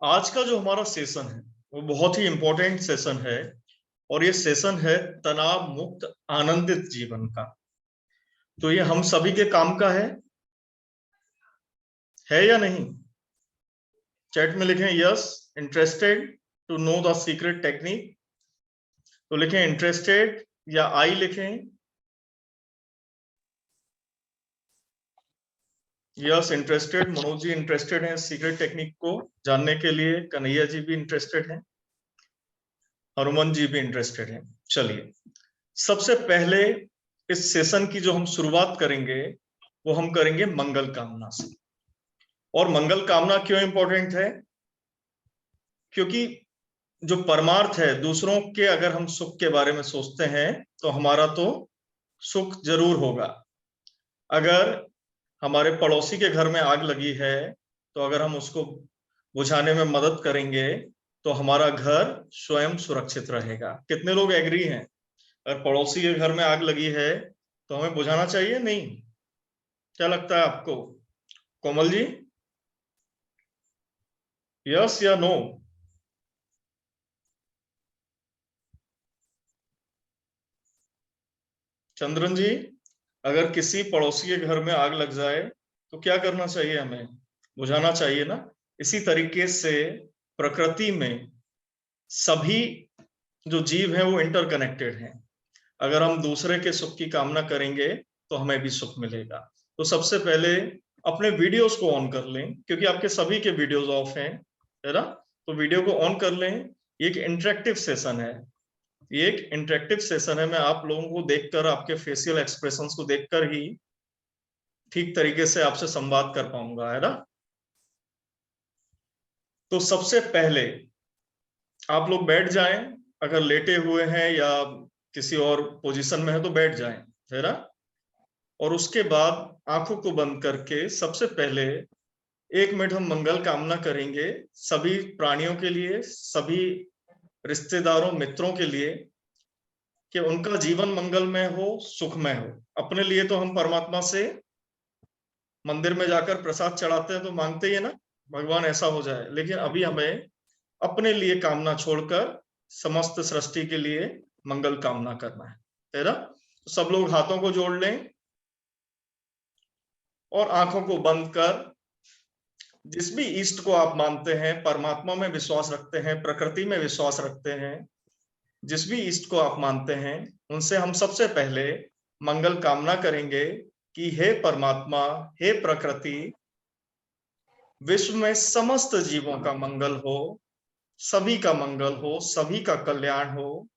आज का जो हमारा सेशन है वो बहुत ही इंपॉर्टेंट सेशन है और ये सेशन है तनाव मुक्त आनंदित जीवन का। तो ये हम सभी के काम का है या नहीं? चैट में लिखें yes, interested to know the secret technique. तो लिखें इंटरेस्टेड या आई लिखें। Yes, interested. Manoj ji interested हैं सीक्रेट टेक्निक को जानने के लिए। कन्हैया जी भी इंटरेस्टेड हैं। हनुमान जी भी इंटरेस्टेड हैं। चलिए, सबसे पहले इस सेशन की जो हम शुरुआत करेंगे वो हम करेंगे मंगल कामना से। और मंगल कामना क्यों इंपॉर्टेंट है? क्योंकि जो परमार्थ है, दूसरों के अगर हम सुख के बारे में सोचते हैं तो हमारा तो सुख जरूर होगा। अगर हमारे पड़ोसी के घर में आग लगी है तो अगर हम उसको बुझाने में मदद करेंगे तो हमारा घर स्वयं सुरक्षित रहेगा। कितने लोग एग्री हैं? अगर पड़ोसी के घर में आग लगी है तो हमें बुझाना चाहिए? नहीं? क्या लगता है आपको? कोमल जी, यस या नो? चंद्रन जी, अगर किसी पड़ोसी के घर में आग लग जाए तो क्या करना चाहिए? हमें बुझाना चाहिए ना? इसी तरीके से प्रकृति में सभी जो जीव हैं वो इंटरकनेक्टेड हैं। अगर हम दूसरे के सुख की कामना करेंगे तो हमें भी सुख मिलेगा। तो सबसे पहले अपने वीडियोस को ऑन कर लें, क्योंकि आपके सभी के वीडियोस ऑफ हैं, है ना? तो वीडियो को ऑन कर लें। ये एक इंटरेक्टिव सेशन है। ये एक इंटरेक्टिव सेशन है। मैं आप लोगों को देखकर, आपके फेशियल एक्सप्रेशंस को देखकर ही ठीक तरीके से आपसे संवाद कर पाऊंगा, है ना? तो सबसे पहले आप लोग बैठ जाएं। अगर लेटे हुए हैं या किसी और पोजीशन में है तो बैठ जाएं, है ना? और उसके बाद आंखों को बंद करके सबसे पहले 1 मिनट हम मंगल कामना करेंगे सभी प्राणियों के लिए, सभी रिश्तेदारों मित्रों के लिए, कि उनका जीवन मंगलमय हो, सुखमय हो। अपने लिए तो हम परमात्मा से मंदिर में जाकर प्रसाद चढ़ाते हैं तो मांगते ही है ना, भगवान ऐसा हो जाए। लेकिन अभी हमें अपने लिए कामना छोड़कर समस्त सृष्टि के लिए मंगल कामना करना है ना? तो सब लोग हाथों को जोड़ लें और आंखों को बंद कर जिस भी इष्ट को आप मानते हैं, परमात्मा में विश्वास रखते हैं, प्रकृति में विश्वास रखते हैं, जिस भी इष्ट को आप मानते हैं, उनसे हम सबसे पहले मंगल कामना करेंगे कि हे परमात्मा, हे प्रकृति, विश्व में समस्त जीवों का मंगल हो, सभी का मंगल हो, सभी का कल्याण हो,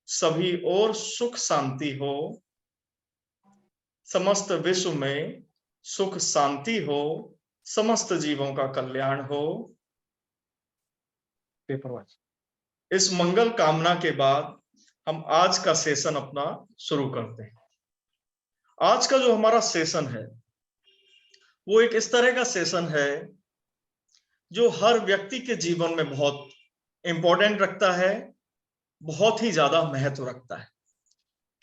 सभी और सुख शांति हो, समस्त विश्व में सुख शांति हो, समस्त जीवों का कल्याण हो। इस मंगल कामना के बाद हम आज का सेशन अपना शुरू करते हैं। आज का जो हमारा सेशन है वो एक इस तरह का सेशन है जो हर व्यक्ति के जीवन में बहुत इंपॉर्टेंट रखता है, बहुत ही ज्यादा महत्व रखता है।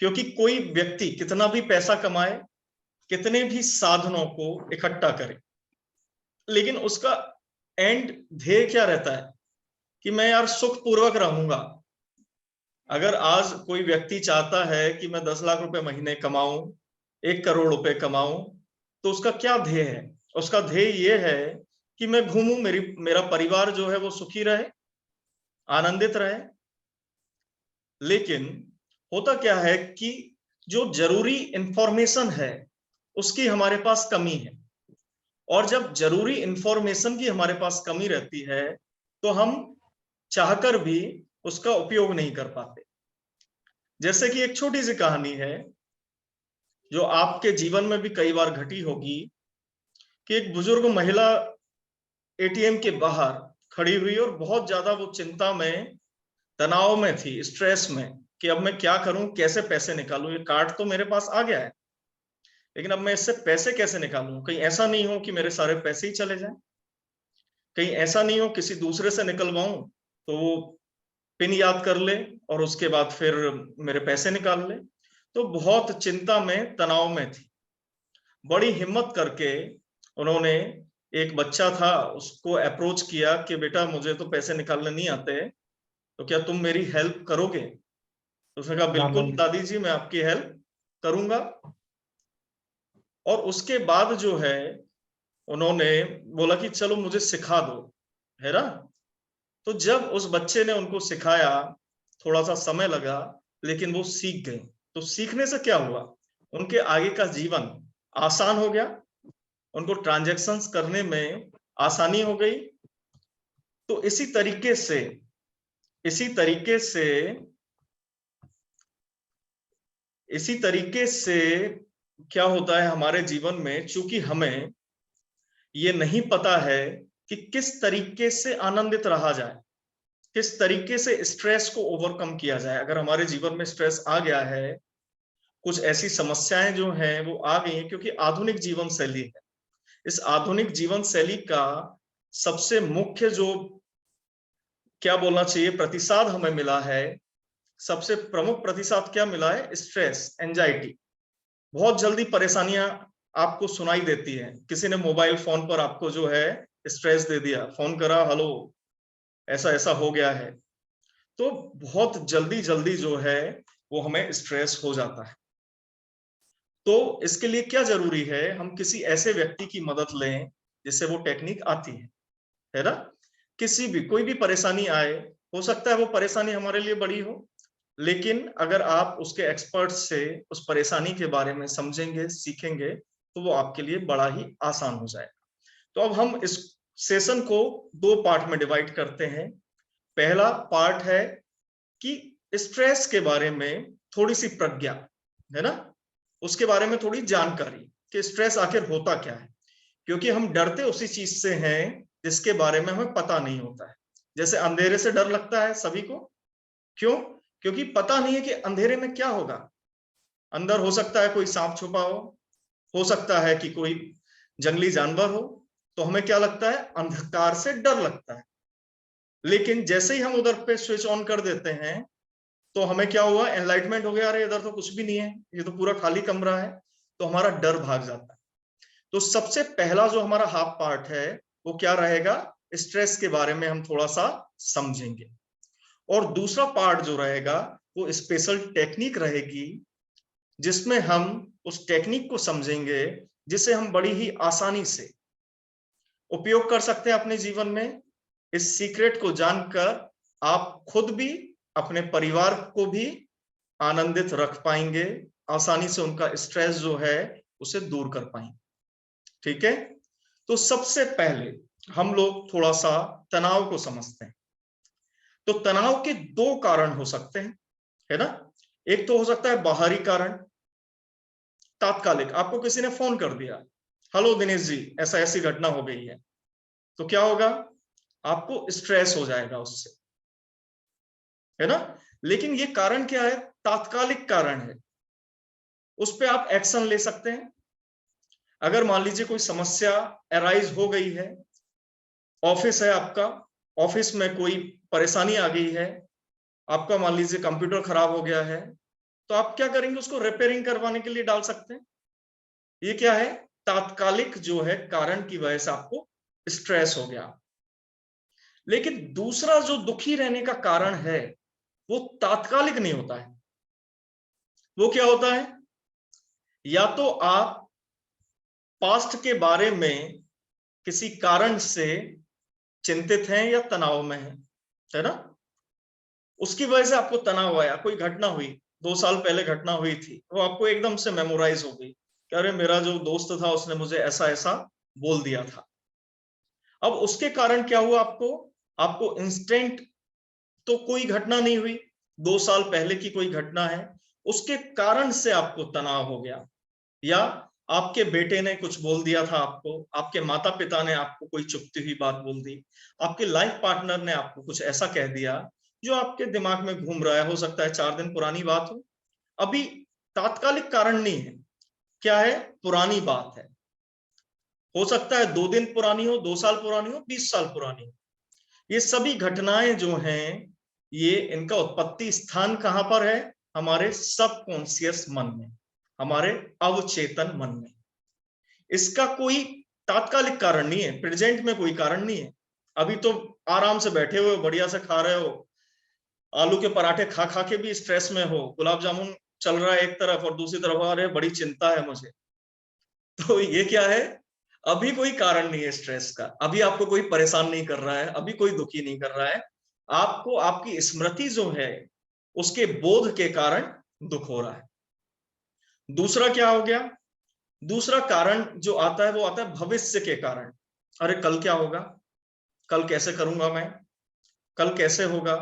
क्योंकि कोई व्यक्ति कितना भी पैसा कमाए, कितने भी साधनों को इकट्ठा करे, लेकिन उसका एंड ध्येय क्या रहता है? कि मैं यार सुख पूर्वक रहूंगा। अगर आज कोई व्यक्ति चाहता है कि मैं 10 लाख रुपए महीने कमाऊं, 1 करोड़ रुपए कमाऊं, तो उसका क्या ध्येय है? उसका ध्येय ये है कि मैं घूमूं, मेरा परिवार जो है वो सुखी रहे, आनंदित रहे। लेकिन होता क्या है कि जो जरूरी इंफॉर्मेशन है उसकी हमारे पास कमी है। और जब जरूरी इंफॉर्मेशन की हमारे पास कमी रहती है तो हम चाहकर भी उसका उपयोग नहीं कर पाते। जैसे कि एक छोटी सी कहानी है जो आपके जीवन में भी कई बार घटी होगी, कि एक बुजुर्ग महिला एटीएम के बाहर खड़ी हुई और बहुत ज्यादा वो चिंता में, तनाव में थी, स्ट्रेस में, कि अब मैं क्या करूं, कैसे पैसे निकालूं, ये कार्ड तो मेरे पास आ गया है लेकिन अब मैं इससे पैसे कैसे निकालूं? कहीं ऐसा नहीं हो कि मेरे सारे पैसे ही चले जाएं, कहीं ऐसा नहीं हो किसी दूसरे से निकलवाऊं तो वो पिन याद कर ले और उसके बाद फिर मेरे पैसे निकाल ले। तो बहुत चिंता में, तनाव में थी। बड़ी हिम्मत करके उन्होंने एक बच्चा था, उसको अप्रोच किया कि बेटा मुझे तो पैसे निकालने नहीं आते, तो क्या तुम मेरी हेल्प करोगे? तो उसने कहा राम बिल्कुल राम जी। दादी जी, मैं आपकी हेल्प करूंगा। और उसके बाद जो है उन्होंने बोला कि चलो मुझे सिखा दो, है ना। तो जब उस बच्चे ने उनको सिखाया, थोड़ा सा समय लगा, लेकिन वो सीख गए। तो सीखने से क्या हुआ, उनके आगे का जीवन आसान हो गया, उनको ट्रांजैक्शंस करने में आसानी हो गई। तो इसी तरीके से इसी तरीके से क्या होता है हमारे जीवन में, चूंकि हमें ये नहीं पता है कि किस तरीके से आनंदित रहा जाए, किस तरीके से स्ट्रेस को ओवरकम किया जाए। अगर हमारे जीवन में स्ट्रेस आ गया है, कुछ ऐसी समस्याएं जो हैं वो आ गई हैं, क्योंकि आधुनिक जीवन शैली है। इस आधुनिक जीवन शैली का सबसे मुख्य जो क्या बोलना चाहिए प्रतिसाद हमें मिला है, सबसे प्रमुख प्रतिसाद क्या मिला है, स्ट्रेस, एंजाइटी। बहुत जल्दी परेशानियां आपको सुनाई देती हैं। किसी ने मोबाइल फोन पर आपको जो है स्ट्रेस दे दिया, फोन करा, हेलो ऐसा ऐसा हो गया है, तो बहुत जल्दी जल्दी जो है वो हमें स्ट्रेस हो जाता है। तो इसके लिए क्या जरूरी है, हम किसी ऐसे व्यक्ति की मदद लें जिससे वो टेक्निक आती है ना। किसी भी कोई भी परेशानी आए, हो सकता है वो परेशानी हमारे लिए बड़ी हो, लेकिन अगर आप उसके एक्सपर्ट से उस परेशानी के बारे में समझेंगे, सीखेंगे, तो वो आपके लिए बड़ा ही आसान हो जाएगा। तो अब हम इस सेशन को दो पार्ट में डिवाइड करते हैं। पहला पार्ट है कि स्ट्रेस के बारे में थोड़ी सी प्रज्ञा, है ना, उसके बारे में थोड़ी जानकारी कि स्ट्रेस आखिर होता क्या है। क्योंकि हम डरते उसी चीज से हैं जिसके बारे में हमें पता नहीं होता है। जैसे अंधेरे से डर लगता है सभी को, क्यों? क्योंकि पता नहीं है कि अंधेरे में क्या होगा। अंदर हो सकता है कोई सांप छुपा हो सकता है कि कोई जंगली जानवर हो, तो हमें क्या लगता है, अंधकार से डर लगता है। लेकिन जैसे ही हम उधर पे स्विच ऑन कर देते हैं, तो हमें क्या हुआ, एनलाइटमेंट हो गया, अरे इधर तो कुछ भी नहीं है, ये तो पूरा खाली कमरा है, तो हमारा डर भाग जाता है। तो सबसे पहला जो हमारा हाफ पार्ट है वो क्या रहेगा, स्ट्रेस के बारे में हम थोड़ा सा समझेंगे। और दूसरा पार्ट जो रहेगा वो स्पेशल टेक्निक रहेगी, जिसमें हम उस टेक्निक को समझेंगे जिसे हम बड़ी ही आसानी से उपयोग कर सकते हैं अपने जीवन में। इस सीक्रेट को जानकर आप खुद भी, अपने परिवार को भी आनंदित रख पाएंगे, आसानी से उनका स्ट्रेस जो है उसे दूर कर पाएंगे। ठीक है, तो सबसे पहले हम लोग थोड़ा सा तनाव को समझते हैं। तो तनाव के दो कारण हो सकते हैं, है ना। एक तो हो सकता है बाहरी कारण, तात्कालिक, आपको किसी ने फोन कर दिया, हेलो दिनेश जी ऐसा ऐसी घटना हो गई है, तो क्या होगा, आपको स्ट्रेस हो जाएगा उससे, है ना। लेकिन ये कारण क्या है, तात्कालिक कारण है, उस पर आप एक्शन ले सकते हैं। अगर मान लीजिए कोई समस्या अराइज हो गई है, ऑफिस है आपका, ऑफिस में कोई परेशानी आ गई है, आपका मान लीजिए कंप्यूटर खराब हो गया है, तो आप क्या करेंगे, उसको रिपेयरिंग करवाने के लिए डाल सकते हैं। ये क्या है, तात्कालिक जो है कारण की वजह से आपको स्ट्रेस हो गया। लेकिन दूसरा जो दुखी रहने का कारण है वो तात्कालिक नहीं होता है। वो क्या होता है, या तो आप पास्ट के बारे में किसी कारण से चिंतित हैं या तनाव में हैं, है ना। उसकी वजह से आपको तनाव आया, कोई घटना हुई, 2 साल पहले घटना हुई थी, वो आपको एकदम से मेमोराइज हो गई कि अरे मेरा जो दोस्त था उसने मुझे ऐसा ऐसा बोल दिया था। अब उसके कारण क्या हुआ, आपको आपको इंस्टेंट तो कोई घटना नहीं हुई, 2 साल पहले की कोई घटना है, उसके कारण से आपको तनाव हो गया। या आपके बेटे ने कुछ बोल दिया था आपको, आपके माता पिता ने आपको कोई चुभती हुई बात बोल दी, आपके लाइफ पार्टनर ने आपको कुछ ऐसा कह दिया जो आपके दिमाग में घूम रहा है, हो सकता है 4 दिन पुरानी बात हो, अभी तात्कालिक कारण नहीं है, क्या है, पुरानी बात है। हो सकता है 2 दिन पुरानी हो, 2 साल पुरानी हो, 20 साल पुरानी हो। ये सभी घटनाएं जो हैं, ये इनका उत्पत्ति स्थान कहां पर है, हमारे सबकॉन्शियस मन में, हमारे अवचेतन मन में। इसका कोई तात्कालिक कारण नहीं है, प्रेजेंट में कोई कारण नहीं है। अभी तो आराम से बैठे हुए बढ़िया से खा रहे हो, आलू के पराठे खा खा के भी स्ट्रेस में हो, गुलाब जामुन चल रहा है एक तरफ और दूसरी तरफ अरे बड़ी चिंता है मुझे। तो ये क्या है, अभी कोई कारण नहीं है स्ट्रेस का, अभी आपको कोई परेशान नहीं कर रहा है, अभी कोई दुखी नहीं कर रहा है, आपको आपकी स्मृति जो है उसके बोध के कारण दुख हो रहा है। दूसरा क्या हो गया, दूसरा कारण जो आता है वो आता है भविष्य के कारण। अरे कल क्या होगा, कल कैसे करूंगा मैं, कल कैसे होगा।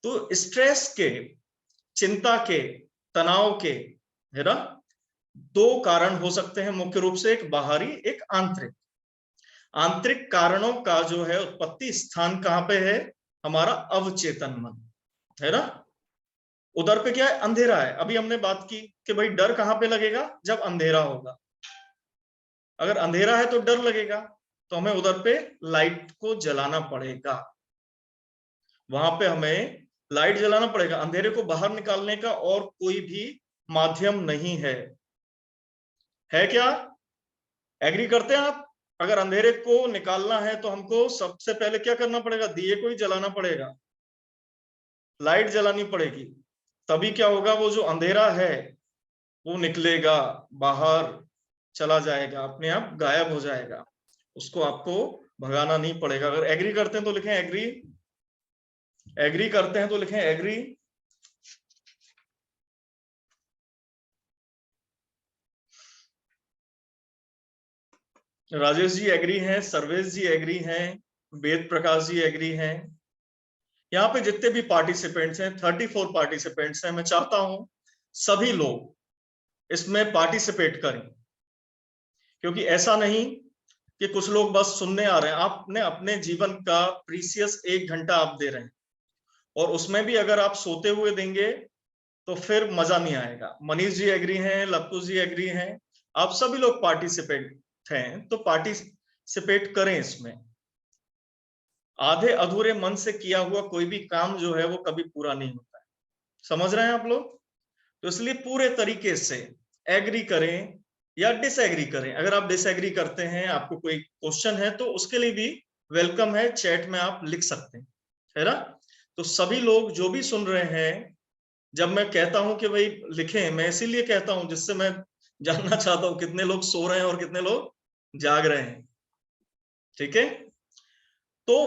तो स्ट्रेस के, चिंता के, तनाव के, है ना, दो कारण हो सकते हैं मुख्य रूप से, एक बाहरी एक आंतरिक। आंतरिक कारणों का जो है उत्पत्ति स्थान कहां पे है, हमारा अवचेतन मन, है ना। उधर पे क्या है, अंधेरा है। अभी हमने बात की कि भाई डर कहां पे लगेगा, जब अंधेरा होगा। अगर अंधेरा है तो डर लगेगा, तो हमें उधर पे लाइट को जलाना पड़ेगा, वहां पे हमें लाइट जलाना पड़ेगा। अंधेरे को बाहर निकालने का और कोई भी माध्यम नहीं है क्या, एग्री करते हैं आप। अगर अंधेरे को निकालना है तो हमको सबसे पहले क्या करना पड़ेगा, दिए को ही जलाना पड़ेगा, लाइट जलानी पड़ेगी, तभी क्या होगा, वो जो अंधेरा है वो निकलेगा बाहर, चला जाएगा, अपने आप गायब हो जाएगा, उसको आपको भगाना नहीं पड़ेगा। अगर एग्री करते हैं तो लिखें एग्री, एग्री करते हैं तो लिखें एग्री। राजेश जी एग्री हैं, सर्वेश जी एग्री हैं, वेद प्रकाश जी एग्री हैं। यहाँ पे जितने भी पार्टिसिपेंट्स हैं, 34 पार्टिसिपेंट्स हैं, मैं चाहता हूं सभी लोग इसमें पार्टिसिपेट करें, क्योंकि ऐसा नहीं कि कुछ लोग बस सुनने आ रहे हैं। आपने अपने जीवन का प्रीसियस 1 घंटा आप दे रहे हैं, और उसमें भी अगर आप सोते हुए देंगे तो फिर मजा नहीं आएगा। मनीष जी एग्री हैं, लप्पू जी एग्री हैं, आप सभी लोग पार्टिसिपेट हैं, तो पार्टिसिपेट करें इसमें। आधे अधूरे मन से किया हुआ कोई भी काम जो है वो कभी पूरा नहीं होता है, समझ रहे हैं आप लोग। तो इसलिए पूरे तरीके से एग्री करें या डिसएग्री करें। अगर आप डिसएग्री करते हैं, आपको कोई क्वेश्चन है, तो उसके लिए भी वेलकम है, चैट में आप लिख सकते हैं, है ना। तो सभी लोग जो भी सुन रहे हैं, जब मैं कहता हूं कि भाई लिखें, मैं इसीलिए कहता हूं जिससे मैं जानना चाहता हूं कितने लोग सो रहे हैं और कितने लोग जाग रहे हैं, ठीक है। तो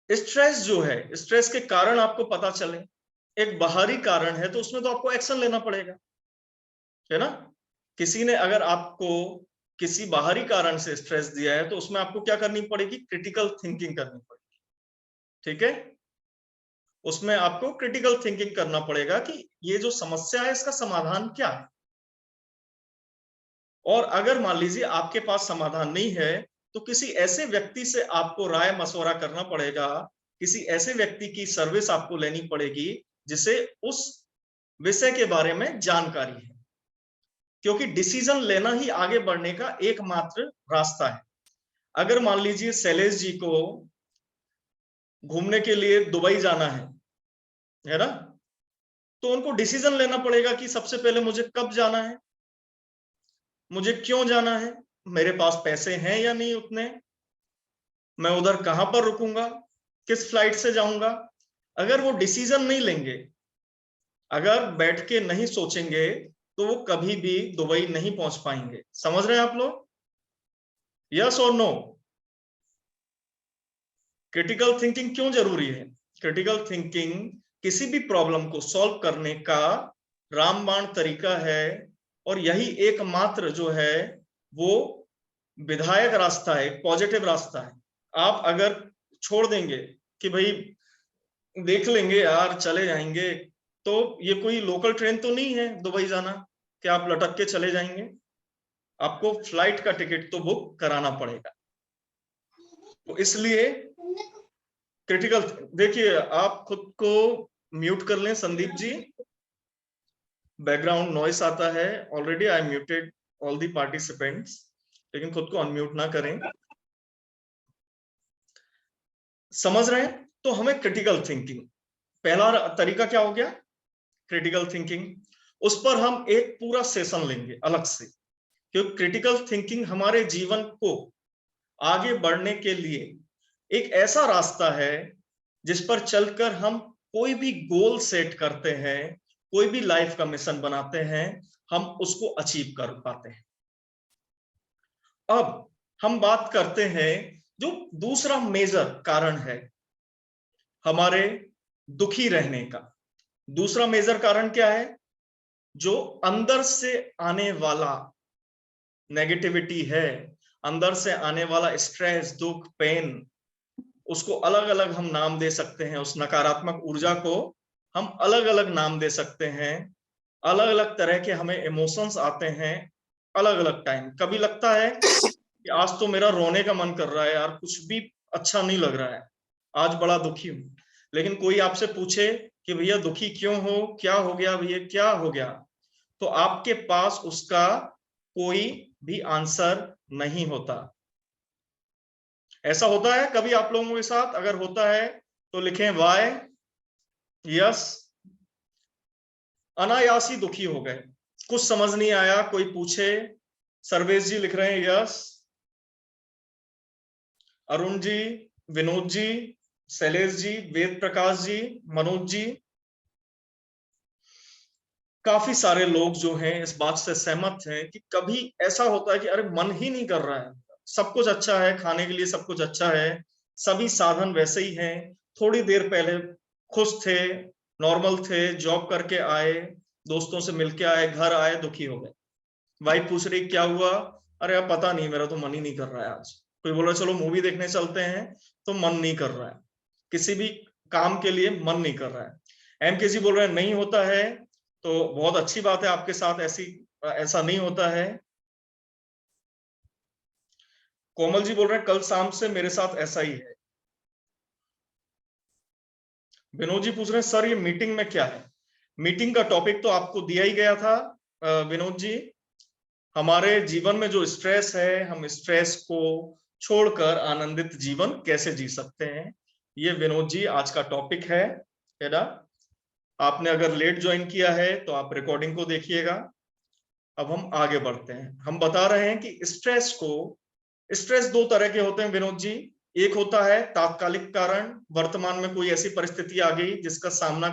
स्ट्रेस जो है, स्ट्रेस के कारण आपको पता चले, एक बाहरी कारण है तो उसमें तो आपको एक्शन लेना पड़ेगा, है ना। किसी ने अगर आपको किसी बाहरी कारण से स्ट्रेस दिया है तो उसमें आपको क्या करनी पड़ेगी, क्रिटिकल थिंकिंग करनी पड़ेगी, ठीक है। उसमें आपको क्रिटिकल थिंकिंग करना पड़ेगा कि ये जो समस्या है इसका समाधान क्या है। और अगर मान लीजिए आपके पास समाधान नहीं है, तो किसी ऐसे व्यक्ति से आपको राय मशवरा करना पड़ेगा, किसी ऐसे व्यक्ति की सर्विस आपको लेनी पड़ेगी जिसे उस विषय के बारे में जानकारी है, क्योंकि डिसीजन लेना ही आगे बढ़ने का एकमात्र रास्ता है। अगर मान लीजिए शैलेश जी को घूमने के लिए दुबई जाना है ना, तो उनको डिसीजन लेना पड़ेगा कि सबसे पहले मुझे कब जाना है, मुझे क्यों जाना है, मेरे पास पैसे हैं या नहीं उतने, मैं उधर कहां पर रुकूंगा, किस फ्लाइट से जाऊंगा। अगर वो डिसीजन नहीं लेंगे, अगर बैठ के नहीं सोचेंगे, तो वो कभी भी दुबई नहीं पहुंच पाएंगे। समझ रहे हैं आप लोग, यस और नो। क्रिटिकल थिंकिंग क्यों जरूरी है, क्रिटिकल थिंकिंग किसी भी प्रॉब्लम को सॉल्व करने का रामबाण तरीका है, और यही एकमात्र जो है वो विधायक रास्ता है, पॉजिटिव रास्ता है। आप अगर छोड़ देंगे कि भाई देख लेंगे यार चले जाएंगे, तो ये कोई लोकल ट्रेन तो नहीं है दुबई जाना कि आप लटक के चले जाएंगे, आपको फ्लाइट का टिकट तो बुक कराना पड़ेगा। तो इसलिए क्रिटिकल, देखिए आप खुद को म्यूट कर लें संदीप जी, बैकग्राउंड नॉइस आता है। Already I muted all the participants, लेकिन खुद को अनम्यूट ना करें। समझ रहे हैं, तो हमें क्रिटिकल थिंकिंग, पहला तरीका क्या हो गया, क्रिटिकल थिंकिंग। उस पर हम एक पूरा सेशन लेंगे अलग से, क्योंकि क्रिटिकल थिंकिंग हमारे जीवन को आगे बढ़ने के लिए एक ऐसा रास्ता है जिस पर चलकर हम कोई भी गोल सेट करते हैं, कोई भी लाइफ का मिशन बनाते हैं, हम उसको अचीव कर पाते हैं। अब हम बात करते हैं जो दूसरा मेजर कारण है हमारे दुखी रहने का। दूसरा मेजर कारण क्या है? जो अंदर से आने वाला नेगेटिविटी है, अंदर से आने वाला स्ट्रेस, दुख, पेन, उसको अलग अलग हम नाम दे सकते हैं। उस नकारात्मक ऊर्जा को हम अलग अलग नाम दे सकते हैं। अलग अलग तरह के हमें इमोशंस आते हैं अलग अलग टाइम। कभी लगता है कि आज तो मेरा रोने का मन कर रहा है यार, कुछ भी अच्छा नहीं लग रहा है, आज बड़ा दुखी हूं। लेकिन कोई आपसे पूछे कि भैया दुखी क्यों हो, क्या हो गया भैया, क्या हो गया, तो आपके पास उसका कोई भी आंसर नहीं होता। ऐसा होता है कभी आप लोगों के साथ? अगर होता है तो लिखें वाई। यस, अनायासी दुखी हो गए, कुछ समझ नहीं आया, कोई पूछे। सर्वेश जी लिख रहे हैं यस, अरुण जी, विनोद जी, शैलेश जी, वेद प्रकाश जी, मनोज जी, काफी सारे लोग जो हैं इस बात से सहमत हैं कि कभी ऐसा होता है कि अरे मन ही नहीं कर रहा है, सब कुछ अच्छा है, खाने के लिए सब कुछ अच्छा है, सभी साधन वैसे ही हैं, थोड़ी देर पहले खुश थे, नॉर्मल थे, जॉब करके आए, दोस्तों से मिलके आए, घर आए, दुखी हो गए। वाइफ पूछ रही क्या हुआ? अरे अब पता नहीं, मेरा तो मन ही नहीं कर रहा है आज। कोई बोल रहा चलो मूवी देखने चलते हैं, तो मन नहीं कर रहा है, किसी भी काम के लिए मन नहीं कर रहा है। एम के जी बोल रहे हैं नहीं होता है, तो बहुत अच्छी बात है आपके साथ ऐसा नहीं होता है। कोमल जी बोल रहे हैं कल शाम से मेरे साथ ऐसा ही है। विनोद जी पूछ रहे हैं सर ये मीटिंग में क्या है? मीटिंग का टॉपिक तो आपको दिया ही गया था विनोद जी। हमारे जीवन में जो स्ट्रेस है, हम स्ट्रेस को छोड़कर आनंदित जीवन कैसे जी सकते हैं, ये विनोद जी आज का टॉपिक है ना। आपने अगर लेट ज्वाइन किया है तो आप रिकॉर्डिंग को देखिएगा। अब हम आगे बढ़ते हैं। हम बता रहे हैं कि स्ट्रेस दो तरह के होते हैं विनोद जी। एक होता है तात्कालिक कारण, वर्तमान में कोई ऐसी परिस्थिति आ गई जिसका सामना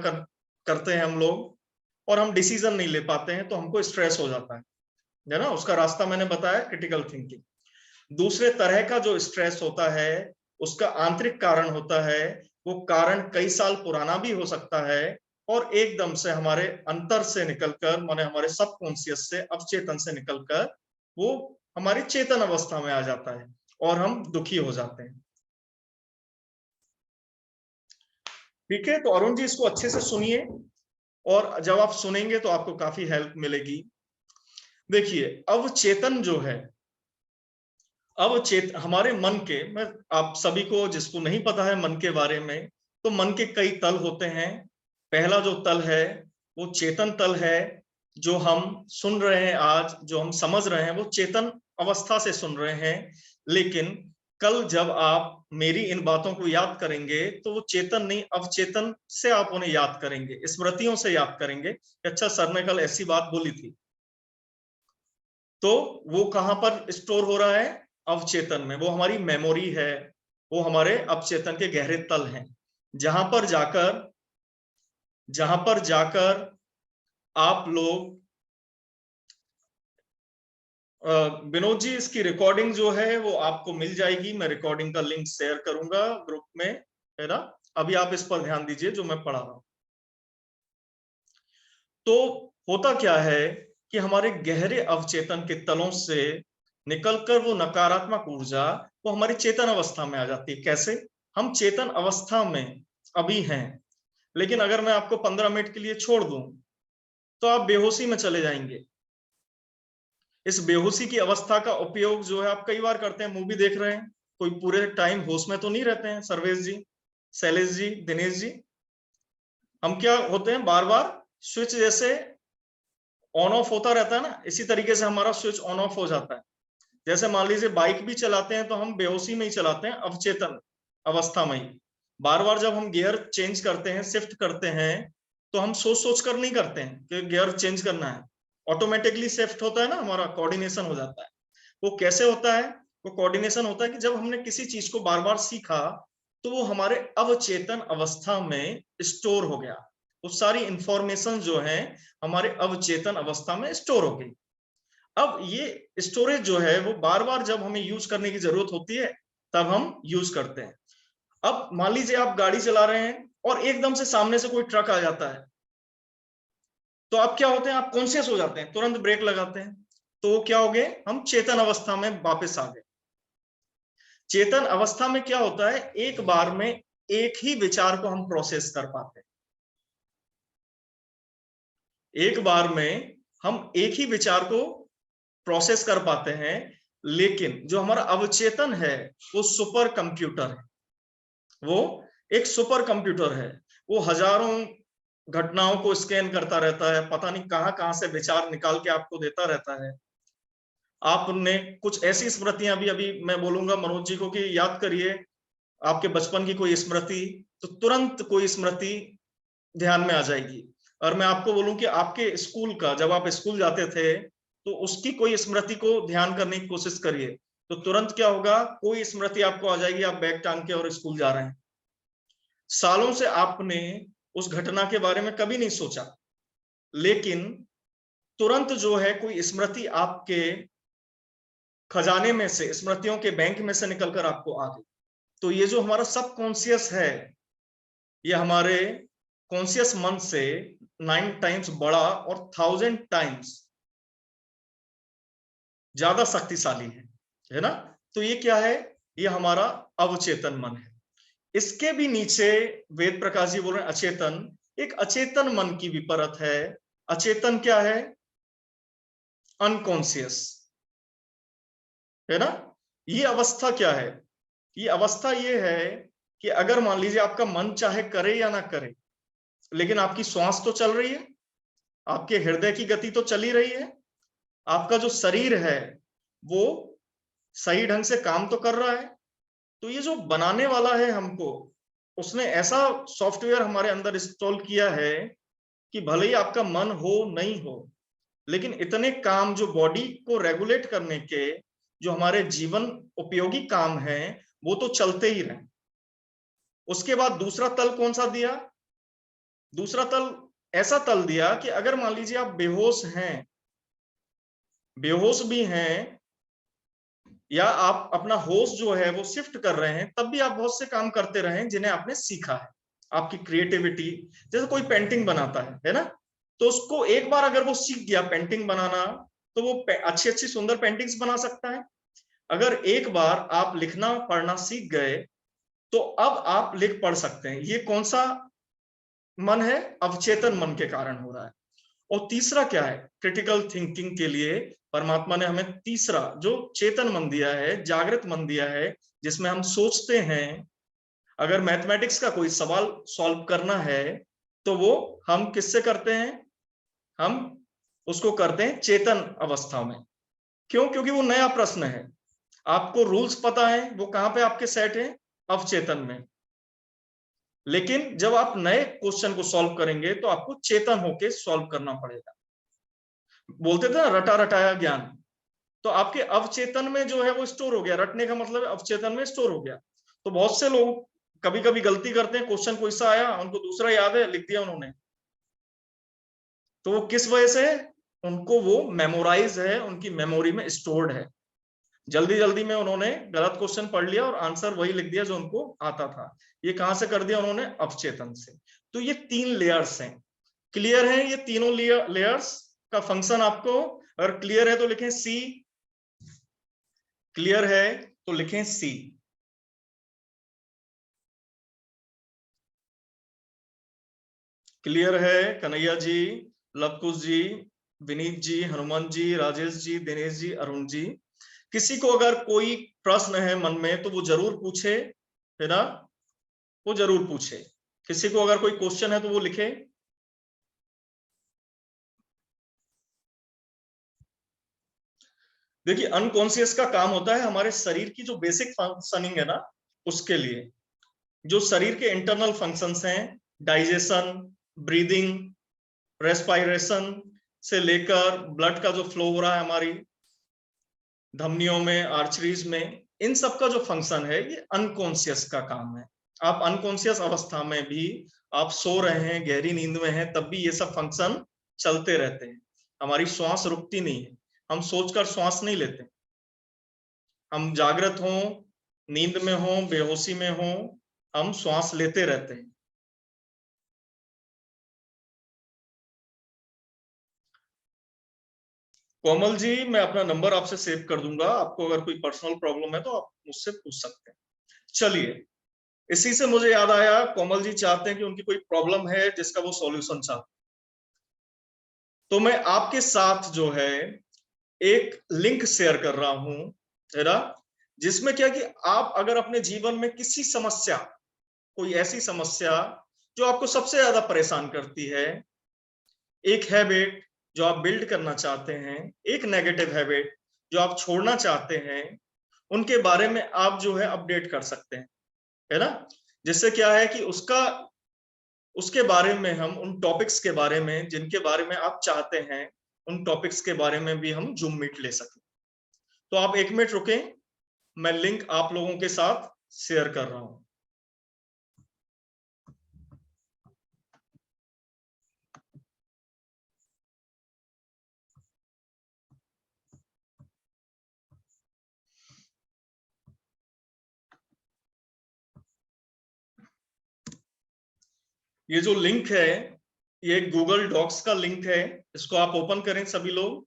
करते हैं हम लोग और हम डिसीजन नहीं ले पाते हैं, तो हमको स्ट्रेस हो जाता है ना। उसका रास्ता मैंने बताया, क्रिटिकल थिंकिंग। दूसरे तरह का जो स्ट्रेस होता है उसका आंतरिक कारण होता है। वो कारण कई साल पुराना भी हो सकता है और एकदम से हमारे अंतर से निकलकर, माने हमारे सबकॉन्शियस से, अवचेतन से निकलकर वो हमारी चेतन अवस्था में आ जाता है और हम दुखी हो जाते हैं। ठीक है, तो अरुण जी इसको अच्छे से सुनिए और जब आप सुनेंगे तो आपको काफी हेल्प मिलेगी। देखिए, अवचेतन जो है, हमारे मन के, मैं आप सभी को जिसको नहीं पता है मन के बारे में, तो मन के कई तल होते हैं। पहला जो तल है वो चेतन तल है। जो हम सुन रहे हैं आज, जो हम समझ रहे हैं, वो चेतन अवस्था से सुन रहे हैं। लेकिन कल जब आप मेरी इन बातों को याद करेंगे तो वो चेतन नहीं, अवचेतन से आप उन्हें याद करेंगे, स्मृतियों से याद करेंगे। अच्छा, सर ने कल ऐसी बात बोली थी, तो वो कहां पर स्टोर हो रहा है? अवचेतन में। वो हमारी मेमोरी है, वो हमारे अवचेतन के गहरे तल हैं, जहां पर जाकर आप लोग, विनोद जी इसकी रिकॉर्डिंग जो है वो आपको मिल जाएगी। मैं रिकॉर्डिंग का लिंक शेयर करूंगा ग्रुप में, है ना। अभी आप इस पर ध्यान दीजिए जो मैं पढ़ा रहा हूं। तो होता क्या है कि हमारे गहरे अवचेतन के तलों से निकलकर वो नकारात्मक ऊर्जा वो हमारी चेतन अवस्था में आ जाती है। कैसे? हम चेतन अवस्था में अभी हैं, लेकिन अगर मैं आपको 15 मिनट के लिए छोड़ दूं तो आप बेहोशी में चले जाएंगे। इस बेहोशी की अवस्था का उपयोग जो है आप कई बार करते हैं। मूवी देख रहे हैं, कोई पूरे टाइम होश में तो नहीं रहते हैं। सर्वेश जी, शैलेश जी, दिनेश जी, हम क्या होते हैं, बार बार स्विच जैसे ऑन ऑफ होता रहता है ना, इसी तरीके से हमारा स्विच ऑन ऑफ हो जाता है। जैसे मान लीजिए बाइक भी चलाते हैं तो हम बेहोशी में ही चलाते हैं, अवचेतन अवस्था में ही। बार बार जब हम गियर चेंज करते हैं, शिफ्ट करते हैं, तो हम सोच सोच कर नहीं करते हैं कि गियर चेंज करना है। ऑटोमेटिकली शिफ्ट होता है ना, हमारा कोऑर्डिनेशन हो जाता है। वो कैसे होता है? वो कोऑर्डिनेशन होता है कि जब हमने किसी चीज को बार बार सीखा तो वो हमारे अवचेतन अवस्था में स्टोर हो गया। वो सारी इंफॉर्मेशन जो है हमारे अवचेतन अवस्था में स्टोर हो गई। अब ये स्टोरेज जो है वो बार बार जब हमें यूज करने की जरूरत होती है तब हम यूज करते हैं। अब मान लीजिए आप गाड़ी चला रहे हैं और एकदम से सामने से कोई ट्रक आ जाता है, तो आप क्या होते हैं, आप कॉन्शियस हो जाते हैं, तुरंत ब्रेक लगाते हैं। तो क्या हो गए, हम चेतन अवस्था में वापस आ गए। चेतन अवस्था में क्या होता है, एक बार में एक ही विचार को हम प्रोसेस कर पाते हैं। एक बार में हम एक ही विचार को प्रोसेस कर पाते हैं, लेकिन जो हमारा अवचेतन है वो सुपर कंप्यूटर है। वो एक सुपर कंप्यूटर है। वो हजारों घटनाओं को स्कैन करता रहता है, पता नहीं कहां कहां से विचार निकाल के आपको देता रहता है। आपने कुछ ऐसी स्मृतियां अभी अभी मैं बोलूंगा मनोज जी को कि याद करिए आपके बचपन की कोई स्मृति, तो तुरंत कोई स्मृति ध्यान में आ जाएगी। और मैं आपको बोलूं कि आपके स्कूल का, जब आप स्कूल जाते थे तो उसकी कोई स्मृति को ध्यान करने की कोशिश करिए, तो तुरंत क्या होगा, कोई स्मृति आपको आ जाएगी, आप बैग टांग के और स्कूल जा रहे हैं। सालों से आपने उस घटना के बारे में कभी नहीं सोचा, लेकिन तुरंत जो है कोई स्मृति आपके खजाने में से, स्मृतियों के बैंक में से निकलकर आपको आ गई। तो ये जो हमारा सबकॉन्शियस है, ये हमारे कॉन्शियस मन से 9 टाइम्स बड़ा और 1000 टाइम्स ज्यादा शक्तिशाली है ना। तो ये क्या है, ये हमारा अवचेतन मन है। इसके भी नीचे वेद प्रकाश जी बोल रहे हैं अचेतन, एक अचेतन मन की भी परत है। अचेतन क्या है, अनकॉन्शियस, है ना। ये अवस्था क्या है, ये अवस्था ये है कि अगर मान लीजिए आपका मन चाहे करे या ना करे, लेकिन आपकी श्वास तो चल रही है, आपके हृदय की गति तो चली रही है, आपका जो शरीर है वो सही ढंग से काम तो कर रहा है। तो ये जो बनाने वाला है हमको, उसने ऐसा सॉफ्टवेयर हमारे अंदर इंस्टॉल किया है कि भले ही आपका मन हो नहीं हो, लेकिन इतने काम जो बॉडी को रेगुलेट करने के, जो हमारे जीवन उपयोगी काम है, वो तो चलते ही रहे। उसके बाद दूसरा तल कौन सा दिया, दूसरा तल ऐसा तल दिया कि अगर मान लीजिए आप बेहोश हैं, बेहोश भी हैं, या आप अपना होश जो है वो शिफ्ट कर रहे हैं, तब भी आप बहुत से काम करते रहे जिन्हें आपने सीखा है। आपकी क्रिएटिविटी, जैसे कोई पेंटिंग बनाता है ना, तो उसको एक बार अगर वो सीख गया पेंटिंग बनाना, तो वो अच्छी अच्छी सुंदर पेंटिंग्स बना सकता है। अगर एक बार आप लिखना पढ़ना सीख गए, तो अब आप लिख पढ़ सकते हैं। ये कौन सा मन है, अवचेतन मन के कारण हो रहा है। और तीसरा क्या है, क्रिटिकल थिंकिंग के लिए परमात्मा ने हमें तीसरा जो चेतन मन दिया है, जागृत मन दिया है, जिसमें हम सोचते हैं। अगर मैथमेटिक्स का कोई सवाल सॉल्व करना है तो वो हम किससे करते हैं, हम उसको करते हैं चेतन अवस्था में। क्यों, क्योंकि वो नया प्रश्न है, आपको रूल्स पता है, वो कहां पे आपके सेट है, अवचेतन में। लेकिन जब आप नए क्वेश्चन को सॉल्व करेंगे तो आपको चेतन होके सॉल्व करना पड़ेगा। बोलते थे ना रटा रटाया ज्ञान, तो आपके अवचेतन में जो है वो स्टोर हो गया। रटने का मतलब अवचेतन में स्टोर हो गया। तो बहुत से लोग कभी कभी गलती करते हैं, क्वेश्चन कोई सा आया, उनको दूसरा याद है, लिख दिया उन्होंने। तो वो किस वजह से, उनको वो मेमोराइज है, उनकी मेमोरी में स्टोर्ड है। जल्दी जल्दी में उन्होंने गलत क्वेश्चन पढ़ लिया और आंसर वही लिख दिया जो उनको आता था। ये कहां से कर दिया उन्होंने, अवचेतन से। तो ये 3 लेयर्स हैं। क्लियर है ये तीनों लेयर्स का फंक्शन आपको? अगर क्लियर है तो लिखें सी, क्लियर है तो लिखें सी। क्लियर है कन्हैया जी, लवकुश जी, विनीत जी, हनुमान जी, राजेश जी, दिनेश जी, अरुण जी। किसी को अगर कोई प्रश्न है मन में तो वो जरूर पूछे, है ना, वो जरूर पूछे। किसी को अगर कोई क्वेश्चन है तो वो लिखे। देखिए अनकॉन्शियस का काम होता है हमारे शरीर की जो बेसिक फंक्शनिंग है ना, उसके लिए। जो शरीर के इंटरनल फंक्शंस हैं, डाइजेशन, ब्रीदिंग, रेस्पायरेशन, से लेकर ब्लड का जो फ्लो हो रहा है हमारी धमनियों में, आर्टरीज में, इन सब का जो फंक्शन है ये अनकॉन्शियस का काम है। आप अनकॉन्शियस अवस्था में भी आप सो रहे हैं, गहरी नींद में हैं, तब भी ये सब फंक्शन चलते रहते हैं। हमारी श्वास रुकती नहीं है, हम सोचकर श्वास नहीं लेते। हम जागृत हों, नींद में हों, बेहोशी में हों, हम श्वास लेते रहते हैं। कोमल जी, मैं अपना नंबर आपसे सेव कर दूंगा, आपको अगर कोई पर्सनल प्रॉब्लम है तो आप मुझसे पूछ सकते हैं। चलिए, इसी से मुझे याद आया, कोमल जी चाहते हैं कि उनकी कोई प्रॉब्लम है जिसका वो सॉल्यूशन चाहते, तो मैं आपके साथ जो है एक लिंक शेयर कर रहा हूं, है ना, जिसमें क्या कि आप अगर अपने जीवन में किसी समस्या, कोई ऐसी समस्या जो आपको सबसे ज्यादा परेशान करती है, एक हैबिट जो आप बिल्ड करना चाहते हैं, एक नेगेटिव हैबिट जो आप छोड़ना चाहते हैं, उनके बारे में आप जो है अपडेट कर सकते हैं, है ना। जिससे क्या है कि उसके बारे में हम, उन टॉपिक्स के बारे में जिनके बारे में आप चाहते हैं, उन टॉपिक्स के बारे में भी हम जूम मीट ले सकें। तो आप 1 मिनट रुकें, मैं लिंक आप लोगों के साथ शेयर कर रहा हूं। ये जो लिंक है, ये गूगल डॉक्स का लिंक है, इसको आप ओपन करें सभी लोग।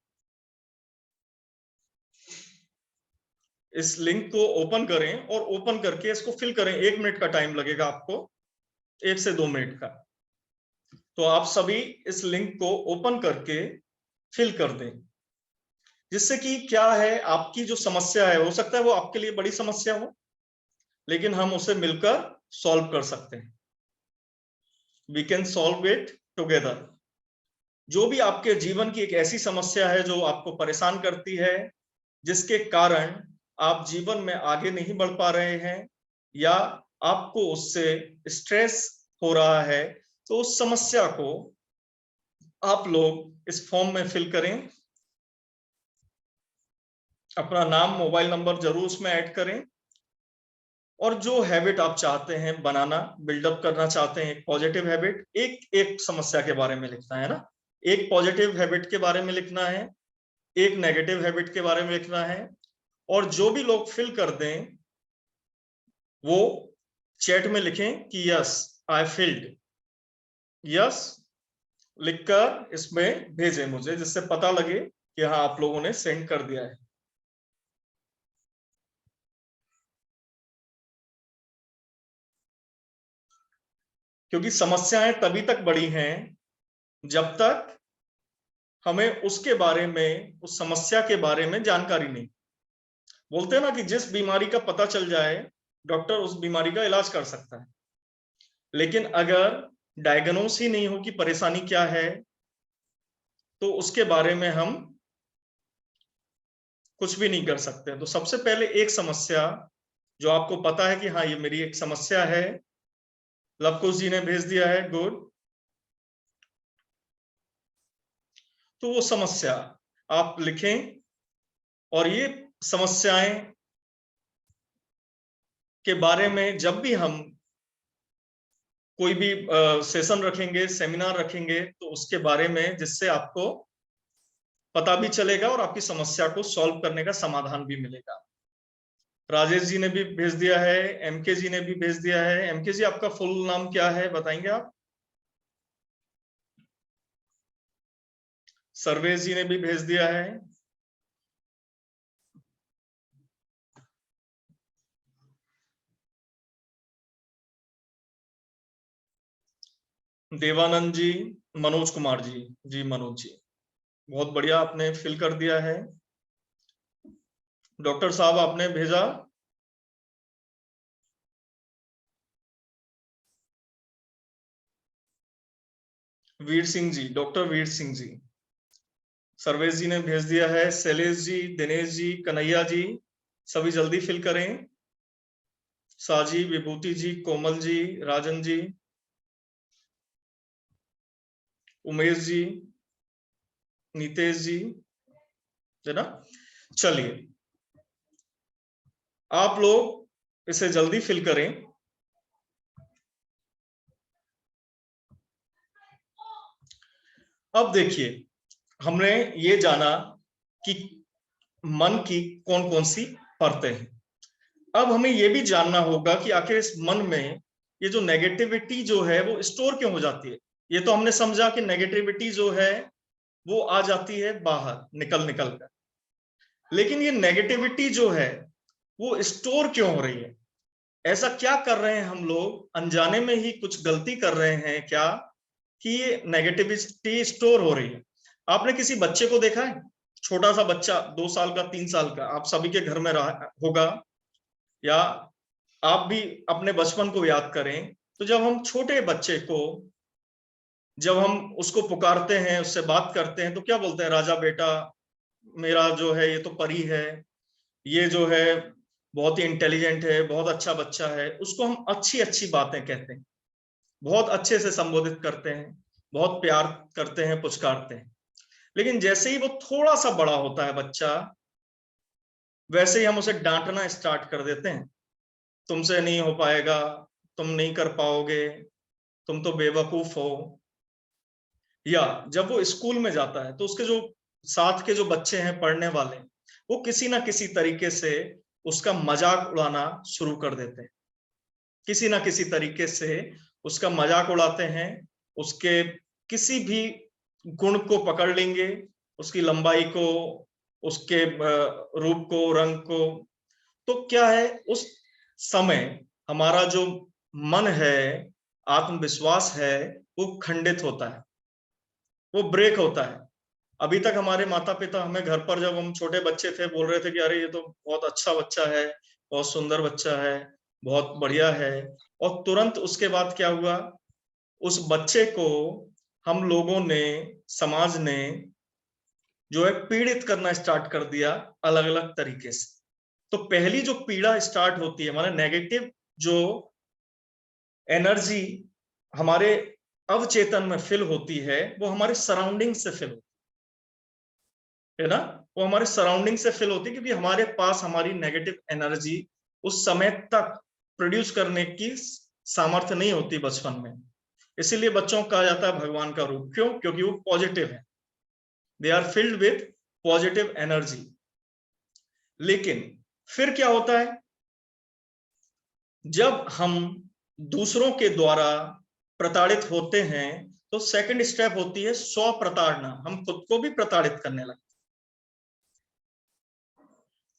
इस लिंक को ओपन करें और ओपन करके इसको फिल करें। 1 मिनट का टाइम लगेगा आपको, 1 से 2 मिनट का। तो आप सभी इस लिंक को ओपन करके फिल कर दें, जिससे कि क्या है, आपकी जो समस्या है, हो सकता है वो आपके लिए बड़ी समस्या हो, लेकिन हम उसे मिलकर सॉल्व कर सकते हैं। We can solve it together. जो भी आपके जीवन की एक ऐसी समस्या है जो आपको परेशान करती है, जिसके कारण आप जीवन में आगे नहीं बढ़ पा रहे हैं, या आपको उससे स्ट्रेस हो रहा है, तो उस समस्या को आप लोग इस फॉर्म में फिल करें। अपना नाम, मोबाइल नंबर जरूर उसमें ऐड करें, और जो हैबिट आप चाहते हैं बनाना, बिल्डअप करना चाहते हैं, एक पॉजिटिव हैबिट, एक एक समस्या के बारे में लिखना है ना। एक पॉजिटिव हैबिट के बारे में लिखना है, एक नेगेटिव हैबिट के बारे में लिखना है, और जो भी लोग फिल कर दें वो चैट में लिखें कि यस आई फिल्ड, यस लिखकर इसमें भेजें मुझे, जिससे पता लगे कि हाँ आप लोगों ने सेंड कर दिया है। क्योंकि समस्याएं तभी तक बड़ी हैं जब तक हमें उसके बारे में, उस समस्या के बारे में जानकारी नहीं। बोलते हैं ना कि जिस बीमारी का पता चल जाए, डॉक्टर उस बीमारी का इलाज कर सकता है, लेकिन अगर डायग्नोस ही नहीं हो कि परेशानी क्या है, तो उसके बारे में हम कुछ भी नहीं कर सकते। तो सबसे पहले एक समस्या जो आपको पता है कि हाँ ये मेरी एक समस्या है, लवकुश जी ने भेज दिया है, गुड। तो वो समस्या आप लिखें, और ये समस्याएं के बारे में जब भी हम कोई भी सेशन रखेंगे, सेमिनार रखेंगे, तो उसके बारे में, जिससे आपको पता भी चलेगा और आपकी समस्या को सॉल्व करने का समाधान भी मिलेगा। राजेश जी ने भी भेज दिया है, एमके जी ने भी भेज दिया है। एमके जी, आपका फुल नाम क्या है, बताएंगे आप? सर्वेश जी ने भी भेज दिया है। देवानंद जी, मनोज कुमार जी, जी मनोज जी, बहुत बढ़िया, आपने फिल कर दिया है। डॉक्टर साहब आपने भेजा, वीर सिंह जी, डॉक्टर वीर सिंह जी। सर्वेश जी ने भेज दिया है। शैलेश जी, दिनेश जी, कन्हैया जी, सभी जल्दी फिल करें। साजी, विभूति जी, कोमल जी, राजन जी, उमेश जी, नितेश जी है ना। चलिए आप लोग इसे जल्दी फिल करें। अब देखिए हमने ये जाना कि मन की कौन कौन सी परतें हैं। अब हमें यह भी जानना होगा कि आखिर इस मन में ये जो नेगेटिविटी जो है वो स्टोर क्यों हो जाती है। ये तो हमने समझा कि नेगेटिविटी जो है वो आ जाती है बाहर निकल निकल कर, लेकिन ये नेगेटिविटी जो है वो स्टोर क्यों हो रही है। ऐसा क्या कर रहे हैं हम लोग, अनजाने में ही कुछ गलती कर रहे हैं क्या कि ये नेगेटिविटी स्टोर हो रही है। आपने किसी बच्चे को देखा है, छोटा सा बच्चा 2 साल का 3 साल का, आप सभी के घर में रहा होगा, या आप भी अपने बचपन को याद करें तो जब हम छोटे बच्चे को, जब हम उसको पुकारते हैं, उससे बात करते हैं तो क्या बोलते हैं, राजा बेटा मेरा जो है ये तो परी है, ये जो है बहुत ही इंटेलिजेंट है, बहुत अच्छा बच्चा है। उसको हम अच्छी अच्छी बातें कहते हैं, बहुत अच्छे से संबोधित करते हैं, बहुत प्यार करते हैं, पुचकारते हैं। लेकिन जैसे ही वो थोड़ा सा बड़ा होता है बच्चा, वैसे ही हम उसे डांटना स्टार्ट कर देते हैं, तुमसे नहीं हो पाएगा, तुम नहीं कर पाओगे, तुम तो बेवकूफ हो। या जब वो स्कूल में जाता है तो उसके जो साथ के जो बच्चे हैं पढ़ने वाले, वो किसी ना किसी तरीके से उसका मजाक उड़ाना शुरू कर देते हैं, किसी ना किसी तरीके से उसका मजाक उड़ाते हैं, उसके किसी भी गुण को पकड़ लेंगे, उसकी लंबाई को, उसके रूप को, रंग को। तो क्या है, उस समय हमारा जो मन है, आत्मविश्वास है, वो खंडित होता है, वो ब्रेक होता है। अभी तक हमारे माता पिता हमें घर पर जब हम छोटे बच्चे थे बोल रहे थे कि अरे ये तो बहुत अच्छा बच्चा है, बहुत सुंदर बच्चा है, बहुत बढ़िया है, और तुरंत उसके बाद क्या हुआ, उस बच्चे को हम लोगों ने, समाज ने जो है पीड़ित करना स्टार्ट कर दिया अलग अलग तरीके से। तो पहली जो पीड़ा स्टार्ट होती है, हमारे नेगेटिव जो एनर्जी हमारे अवचेतन में फिल होती है, वो हमारे सराउंडिंग से फिल होती है ना, वो हमारे सराउंडिंग से फिल होती है, क्योंकि हमारे पास हमारी नेगेटिव एनर्जी उस समय तक प्रोड्यूस करने की सामर्थ्य नहीं होती बचपन में। इसीलिए बच्चों को कहा जाता है भगवान का रूप, क्यों, क्योंकि वो पॉजिटिव है, they are filled with positive energy. लेकिन फिर क्या होता है, जब हम दूसरों के द्वारा प्रताड़ित होते हैं तो सेकंड स्टेप होती है स्व प्रताड़ना, हम खुद को भी प्रताड़ित करने लगते।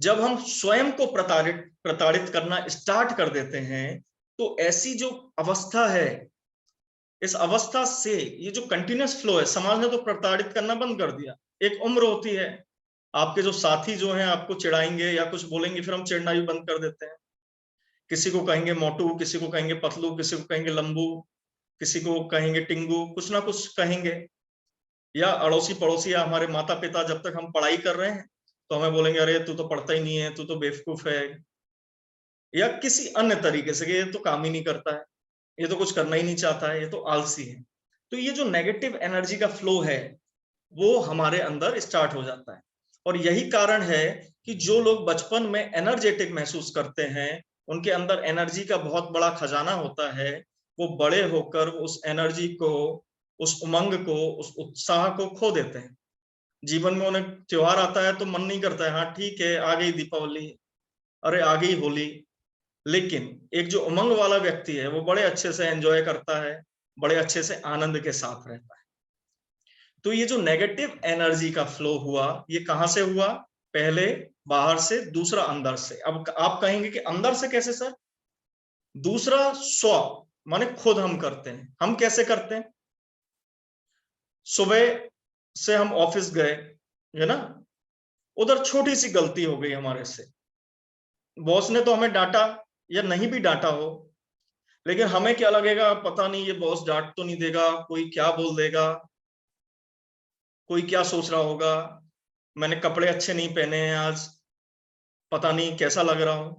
जब हम स्वयं को प्रताड़ित करना स्टार्ट कर देते हैं तो ऐसी जो अवस्था है, इस अवस्था से ये जो कंटिन्यूअस फ्लो है, समाज ने तो प्रताड़ित करना बंद कर दिया। एक उम्र होती है, आपके जो साथी जो हैं आपको चिढ़ाएंगे या कुछ बोलेंगे, फिर हम चिढ़ना भी बंद कर देते हैं। किसी को कहेंगे मोटू, किसी को कहेंगे पतलू, किसी को कहेंगे लंबू, किसी को कहेंगे टिंगू, कुछ ना कुछ कहेंगे। या अड़ोसी पड़ोसी या हमारे माता पिता, जब तक हम पढ़ाई कर रहे हैं तो हमें बोलेंगे अरे तू तो पढ़ता ही नहीं है, तू तो बेवकूफ है, या किसी अन्य तरीके से कि ये तो काम ही नहीं करता है, ये तो कुछ करना ही नहीं चाहता है, ये तो आलसी है। तो ये जो नेगेटिव एनर्जी का फ्लो है वो हमारे अंदर स्टार्ट हो जाता है। और यही कारण है कि जो लोग बचपन में एनर्जेटिक महसूस करते हैं, उनके अंदर एनर्जी का बहुत बड़ा खजाना होता है, वो बड़े होकर उस एनर्जी को, उस उमंग को, उस उत्साह को खो देते हैं। जीवन में उन्हें त्योहार आता है तो मन नहीं करता है, हाँ ठीक है आ गई दीपावली, अरे आ गई होली। लेकिन एक जो उमंग वाला व्यक्ति है वो बड़े अच्छे से एंजॉय करता है, बड़े अच्छे से आनंद के साथ रहता है। तो ये जो नेगेटिव एनर्जी का फ्लो हुआ, ये कहां से हुआ, पहले बाहर से, दूसरा अंदर से। अब आप कहेंगे कि अंदर से कैसे सर। दूसरा स्व माने खुद हम करते हैं। हम कैसे करते हैं, सुबह से हम ऑफिस गए है ना, उधर छोटी सी गलती हो गई हमारे से, बॉस ने तो हमें डांटा या नहीं भी डांटा हो, लेकिन हमें क्या लगेगा, पता नहीं ये बॉस डांट तो नहीं देगा, कोई क्या बोल देगा, कोई क्या सोच रहा होगा, मैंने कपड़े अच्छे नहीं पहने हैं आज, पता नहीं कैसा लग रहा हूं।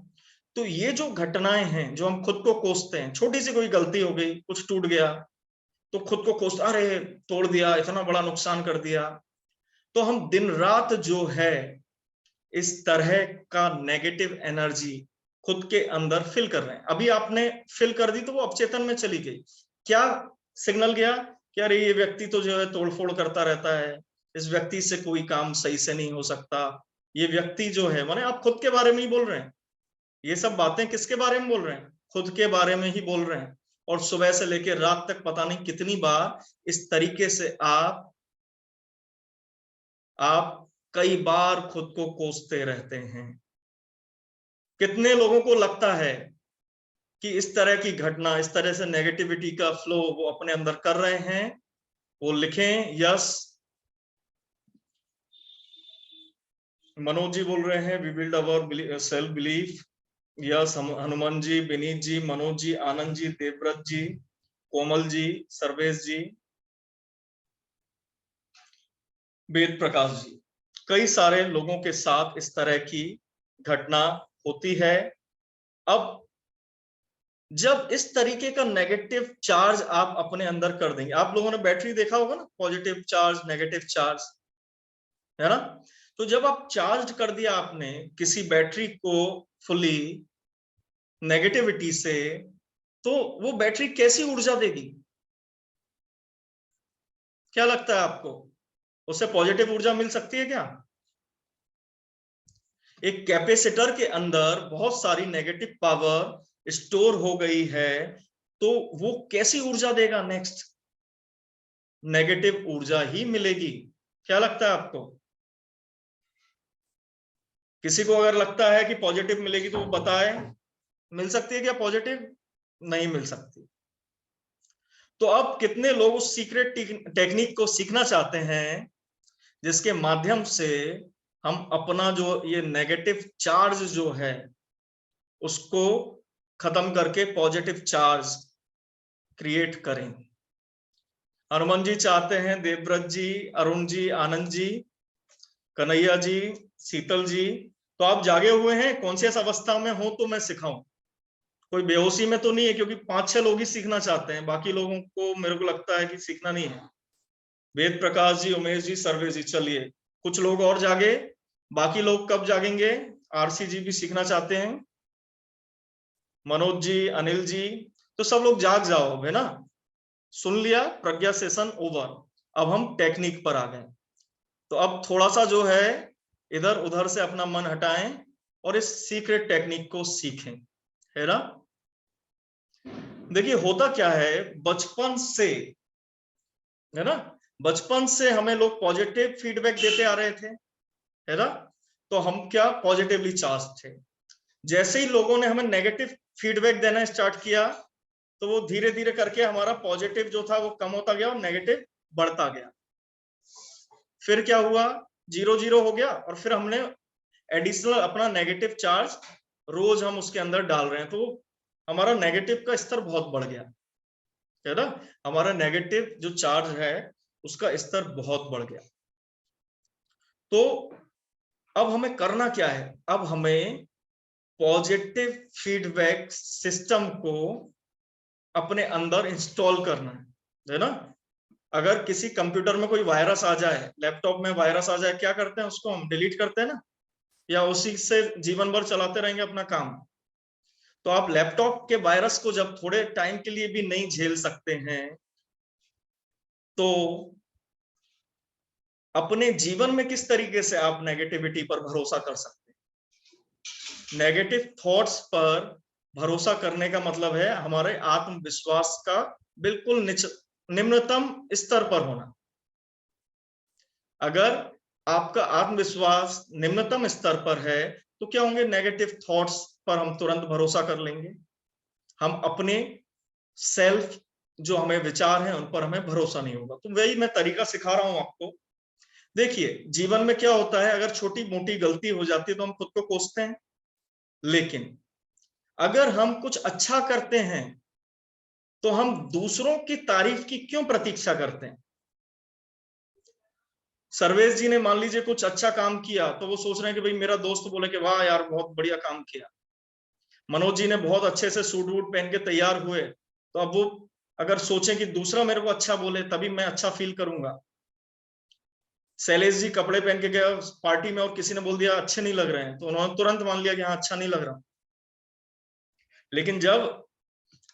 तो ये जो घटनाएं हैं जो हम खुद को कोसते हैं, छोटी सी कोई गलती हो गई, कुछ टूट गया तो खुद को कोसते, अरे तोड़ दिया, इतना बड़ा नुकसान कर दिया। तो हम दिन रात जो है इस तरह का नेगेटिव एनर्जी खुद के अंदर फिल कर रहे हैं। अभी आपने फिल कर दी तो वो अपचेतन में चली गई। क्या सिग्नल गया कि अरे ये व्यक्ति तो जो है तोड़फोड़ करता रहता है, इस व्यक्ति से कोई काम सही से नहीं हो सकता, ये व्यक्ति जो है, माने आप खुद के बारे में ही बोल रहे हैं। ये सब बातें किसके बारे में बोल रहे हैं? खुद के बारे में ही बोल रहे हैं। और सुबह से लेकर रात तक पता नहीं कितनी बार इस तरीके से आप कई बार खुद को कोसते रहते हैं। कितने लोगों को लगता है कि इस तरह की घटना, इस तरह से नेगेटिविटी का फ्लो वो अपने अंदर कर रहे हैं? वो लिखें यस। मनोज जी बोल रहे हैं we build our self belief. Yes Hanuman ji, Vineet ji, Manoj ji, Anand ji, Devvrat ji, Komal ji, Sarvesh ji, Ved Prakash ji, कई सारे लोगों के साथ इस तरह की घटना होती है। अब जब इस तरीके का नेगेटिव चार्ज आप अपने अंदर कर देंगे, आप लोगों ने बैटरी देखा होगा ना, पॉजिटिव चार्ज नेगेटिव चार्ज, है ना? तो जब आप चार्ज कर दिया आपने किसी बैटरी को फुली नेगेटिविटी से, तो वो बैटरी कैसी ऊर्जा देगी? क्या लगता है आपको? उससे पॉजिटिव ऊर्जा मिल सकती है क्या? एक कैपेसिटर के अंदर बहुत सारी नेगेटिव पावर स्टोर हो गई है, तो वो कैसी ऊर्जा देगा? नेक्स्ट नेगेटिव ऊर्जा ही मिलेगी। क्या लगता है आपको? किसी को अगर लगता है कि पॉजिटिव मिलेगी तो वो बताए, मिल सकती है क्या पॉजिटिव? नहीं मिल सकती। तो अब कितने लोग उस सीक्रेट टेक्निक को सीखना चाहते हैं जिसके माध्यम से हम अपना जो ये नेगेटिव चार्ज जो है उसको खत्म करके पॉजिटिव चार्ज क्रिएट करें? हनुमान जी चाहते हैं, देवव्रत जी, अरुण जी, आनंद जी, कन्हैया जी, शीतल जी, तो आप जागे हुए हैं? कॉन्शियस अवस्था में हो तो मैं सिखाऊं। कोई बेहोशी में तो नहीं है, क्योंकि 5-6 लोग ही सीखना चाहते हैं, बाकी लोगों को मेरे को लगता है कि सीखना नहीं है। वेद प्रकाश जी, उमेश जी, सर्वे जी, चलिए कुछ लोग और जागे। बाकी लोग कब जागेंगे? आरसी जी भी सीखना चाहते हैं, मनोज जी, अनिल जी, तो सब लोग जाग जाओ, है ना? सुन लिया, प्रज्ञा सेशन ओवर। अब हम टेक्निक पर आ गए। तो अब थोड़ा सा जो है इधर उधर से अपना मन हटाएं और इस सीक्रेट टेक्निक को सीखें, है ना? देखिए होता क्या है, बचपन से, है ना, बचपन से हमें लोग पॉजिटिव फीडबैक देते आ रहे थे, है ना? तो हम क्या पॉजिटिवली चार्ज थे। जैसे ही लोगों ने हमें नेगेटिव फीडबैक देना स्टार्ट किया, तो वो धीरे धीरे करके हमारा पॉजिटिव जो था वो कम होता गया और नेगेटिव बढ़ता गया। फिर क्या हुआ, 0-0 हो गया, और फिर हमने एडिशनल अपना नेगेटिव चार्ज रोज हम उसके अंदर डाल रहे हैं, तो हमारा नेगेटिव का स्तर बहुत बढ़ गया, है ना? हमारा नेगेटिव जो चार्ज है उसका स्तर बहुत बढ़ गया। तो अब हमें करना क्या है? अब हमें पॉजिटिव फीडबैक सिस्टम को अपने अंदर इंस्टॉल करना है ना? अगर किसी कंप्यूटर में कोई वायरस आ जाए, लैपटॉप में वायरस आ जाए, क्या करते हैं? उसको हम डिलीट करते हैं ना, या उसी से जीवन भर चलाते रहेंगे अपना काम? तो आप लैपटॉप के वायरस को जब थोड़े टाइम के लिए भी नहीं झेल सकते हैं, तो अपने जीवन में किस तरीके से आप नेगेटिविटी पर भरोसा कर सकते हैं? नेगेटिव थॉट्स पर भरोसा करने का मतलब है हमारे आत्मविश्वास का बिल्कुल निम्नतम स्तर पर होना। अगर आपका आत्मविश्वास निम्नतम स्तर पर है, तो क्या होंगे? नेगेटिव थॉट्स पर हम तुरंत भरोसा कर लेंगे। हम अपने सेल्फ जो हमें विचार हैं उन पर हमें भरोसा नहीं होगा। तो वही मैं तरीका सिखा रहा हूं आपको। देखिए जीवन में क्या होता है, अगर छोटी मोटी गलती हो जाती है तो हम खुद को कोसते हैं, लेकिन अगर हम कुछ अच्छा करते हैं तो हम दूसरों की तारीफ की क्यों प्रतीक्षा करते हैं? सर्वेश जी ने मान लीजिए कुछ अच्छा काम किया, तो वो सोच रहे हैं कि भाई मेरा दोस्त बोले कि वाह यार बहुत बढ़िया काम किया। मनोज जी ने बहुत अच्छे से सूट वूट पहन के तैयार हुए, तो अब वो अगर सोचें कि दूसरा मेरे को अच्छा बोले तभी मैं अच्छा फील करूंगा, शैलेश जी कपड़े पहन के गए पार्टी में और किसी ने बोल दिया अच्छे नहीं लग रहे हैं, तो उन्होंने तुरंत मान लिया कि हाँ अच्छा नहीं लग रहा। लेकिन जब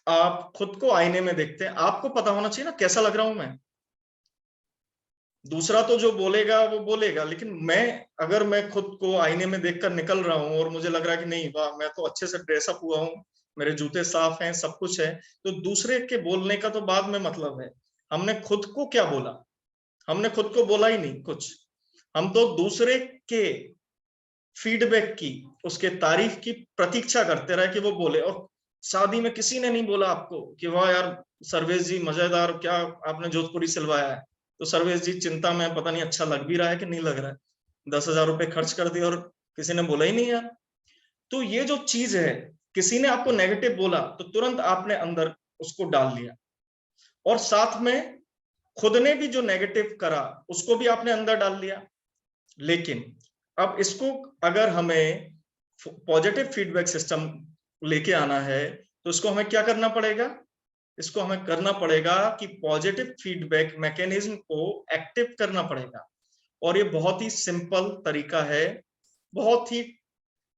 आप खुद को आईने में देखते हैं, आपको पता होना चाहिए ना कैसा लग रहा हूं मैं। दूसरा तो जो बोलेगा वो बोलेगा, लेकिन अगर मैं खुद को आईने में देखकर निकल रहा हूं और मुझे लग रहा है कि नहीं वाह मैं तो अच्छे से ड्रेसअप हुआ हूं, मेरे जूते साफ हैं, सब कुछ है, तो दूसरे के बोलने का तो बाद में मतलब है। हमने खुद को क्या बोला? हमने खुद को बोला ही नहीं कुछ। हम तो दूसरे के फीडबैक की, उसके तारीफ की प्रतीक्षा करते रहे कि वो बोले। और शादी में किसी ने नहीं बोला आपको कि वाह यार सर्वेश जी मजेदार, क्या आपने जोधपुरी सिलवाया है। तो सर्वेश जी चिंता में, पता नहीं अच्छा लग भी रहा है कि नहीं लग रहा है, 10,000 रुपए खर्च कर दिए और किसी ने बोला ही नहीं यार। तो ये जो चीज है, किसी ने आपको नेगेटिव बोला तो तुरंत आपने अंदर उसको डाल लिया, और साथ में खुद ने भी जो नेगेटिव करा उसको भी आपने अंदर डाल लिया। लेकिन अब इसको अगर हमें पॉजिटिव फीडबैक सिस्टम लेके आना है तो इसको हमें क्या करना पड़ेगा? इसको हमें करना पड़ेगा कि पॉजिटिव फीडबैक मैकेनिज्म को एक्टिव करना पड़ेगा। और ये बहुत ही सिंपल तरीका है, बहुत ही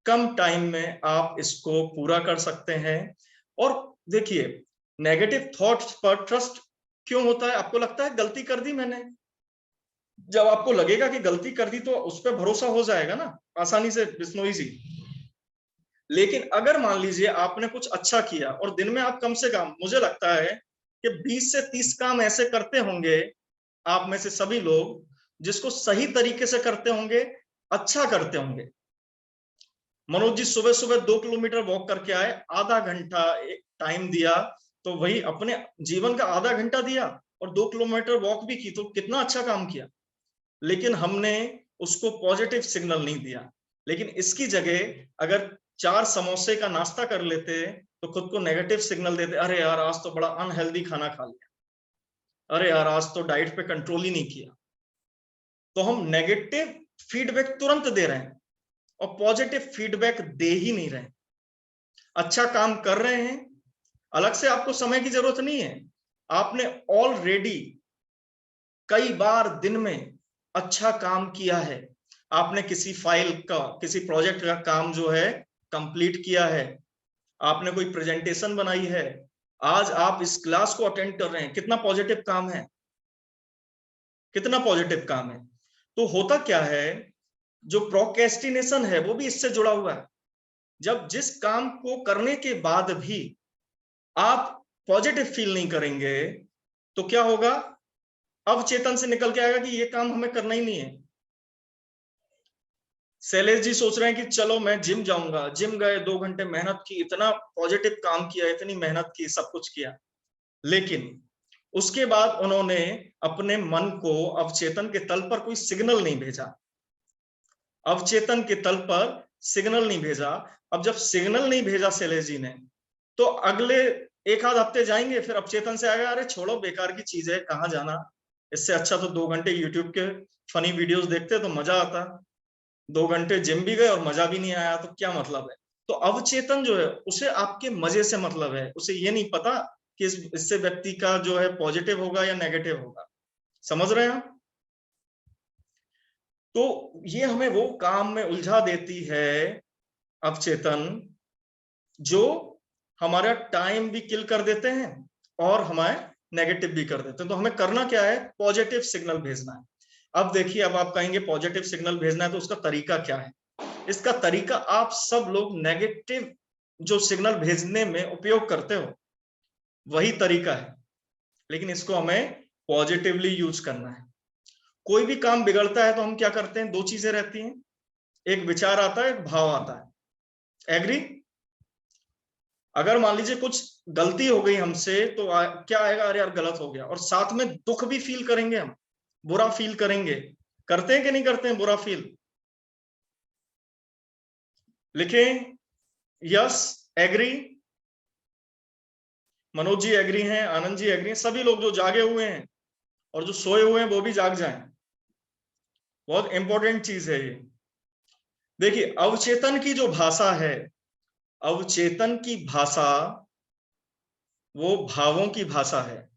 कम टाइम में आप इसको पूरा कर सकते हैं। और देखिए, नेगेटिव थॉट्स पर ट्रस्ट क्यों होता है? आपको लगता है गलती कर दी मैंने, जब आपको लगेगा कि गलती कर दी तो उस पर भरोसा हो जाएगा ना आसानी से, बिश्नोई जी। लेकिन अगर मान लीजिए आपने कुछ अच्छा किया और दिन में आप कम से कम, मुझे लगता है कि 20 से 30 काम ऐसे करते होंगे आप में से सभी लोग, जिसको सही तरीके से करते होंगे, अच्छा करते होंगे। मनोज जी सुबह सुबह 2 किलोमीटर वॉक करके आए, आधा घंटा टाइम दिया, तो वही अपने जीवन का आधा घंटा दिया और 2 किलोमीटर वॉक भी की, तो कितना अच्छा काम किया। लेकिन हमने उसको पॉजिटिव सिग्नल नहीं दिया। लेकिन इसकी जगह अगर 4 समोसे का नाश्ता कर लेते तो खुद को नेगेटिव सिग्नल देते, अरे यार आज तो बड़ा अनहेल्दी खाना खा लिया, अरे यार आज तो डाइट पे कंट्रोल ही नहीं किया। तो हम नेगेटिव फीडबैक तुरंत दे रहे हैं और पॉजिटिव फीडबैक दे ही नहीं रहे। अच्छा काम कर रहे हैं, अलग से आपको समय की जरूरत नहीं है, आपने ऑलरेडी कई बार दिन में अच्छा काम किया है। आपने किसी फाइल का, किसी प्रोजेक्ट का काम जो है कंप्लीट किया है, आपने कोई प्रेजेंटेशन बनाई है, आज आप इस क्लास को अटेंड कर रहे हैं, कितना पॉजिटिव काम है, कितना पॉजिटिव काम है। तो होता क्या है, जो प्रोक्रेस्टिनेशन है वो भी इससे जुड़ा हुआ है। जब जिस काम को करने के बाद भी आप पॉजिटिव फील नहीं करेंगे तो क्या होगा? अवचेतन से निकल के आएगा कि ये काम हमें करना ही नहीं है। शैलेश जी सोच रहे हैं कि चलो मैं जिम जाऊंगा, जिम गए, 2 घंटे मेहनत की, इतना पॉजिटिव काम किया, इतनी मेहनत की, सब कुछ किया, लेकिन उसके बाद उन्होंने अपने मन को अवचेतन के तल पर कोई सिग्नल नहीं भेजा, अवचेतन के तल पर सिग्नल नहीं भेजा। अब जब सिग्नल नहीं भेजा शैलेश जी ने, तो अगले 1 आध हफ्ते जाएंगे, फिर अवचेतन से आएगा अरे छोड़ो बेकार की चीज है, कहाँ जाना, इससे अच्छा तो 2 घंटे यूट्यूब के फनी वीडियोस देखते तो मजा आता। 2 घंटे जिम भी गए और मजा भी नहीं आया, तो क्या मतलब है? तो अवचेतन जो है उसे आपके मजे से मतलब है, उसे ये नहीं पता कि इससे व्यक्ति का जो है पॉजिटिव होगा या नेगेटिव होगा। समझ रहे हैं आप? तो ये हमें वो काम में उलझा देती है अवचेतन, जो हमारा टाइम भी किल कर देते हैं और हमारे नेगेटिव भी कर देते हैं। तो हमें करना क्या है? पॉजिटिव सिग्नल भेजना है। अब देखिए, अब आप कहेंगे पॉजिटिव सिग्नल भेजना है तो उसका तरीका क्या है? इसका तरीका आप सब लोग नेगेटिव जो सिग्नल भेजने में उपयोग करते हो वही तरीका है, लेकिन इसको हमें पॉजिटिवली यूज करना है। कोई भी काम बिगड़ता है तो हम क्या करते हैं? 2 चीजें रहती हैं, एक विचार आता है, एक भाव आता है। एग्री? अगर मान लीजिए कुछ गलती हो गई हमसे तो क्या आएगा? अरे यार गलत हो गया, और साथ में दुख भी फील करेंगे, हम बुरा फील करेंगे। करते हैं कि नहीं करते हैं बुरा फील? लिखें yes, agree. Manoj ji agree हैं, आनंद जी एग्री हैं, सभी लोग जो जागे हुए हैं और जो सोए हुए हैं वो भी जाग जाएं। बहुत इंपॉर्टेंट चीज है ये। देखिए, अवचेतन की जो भाषा है, अवचेतन की भाषा वो भावों की भाषा है,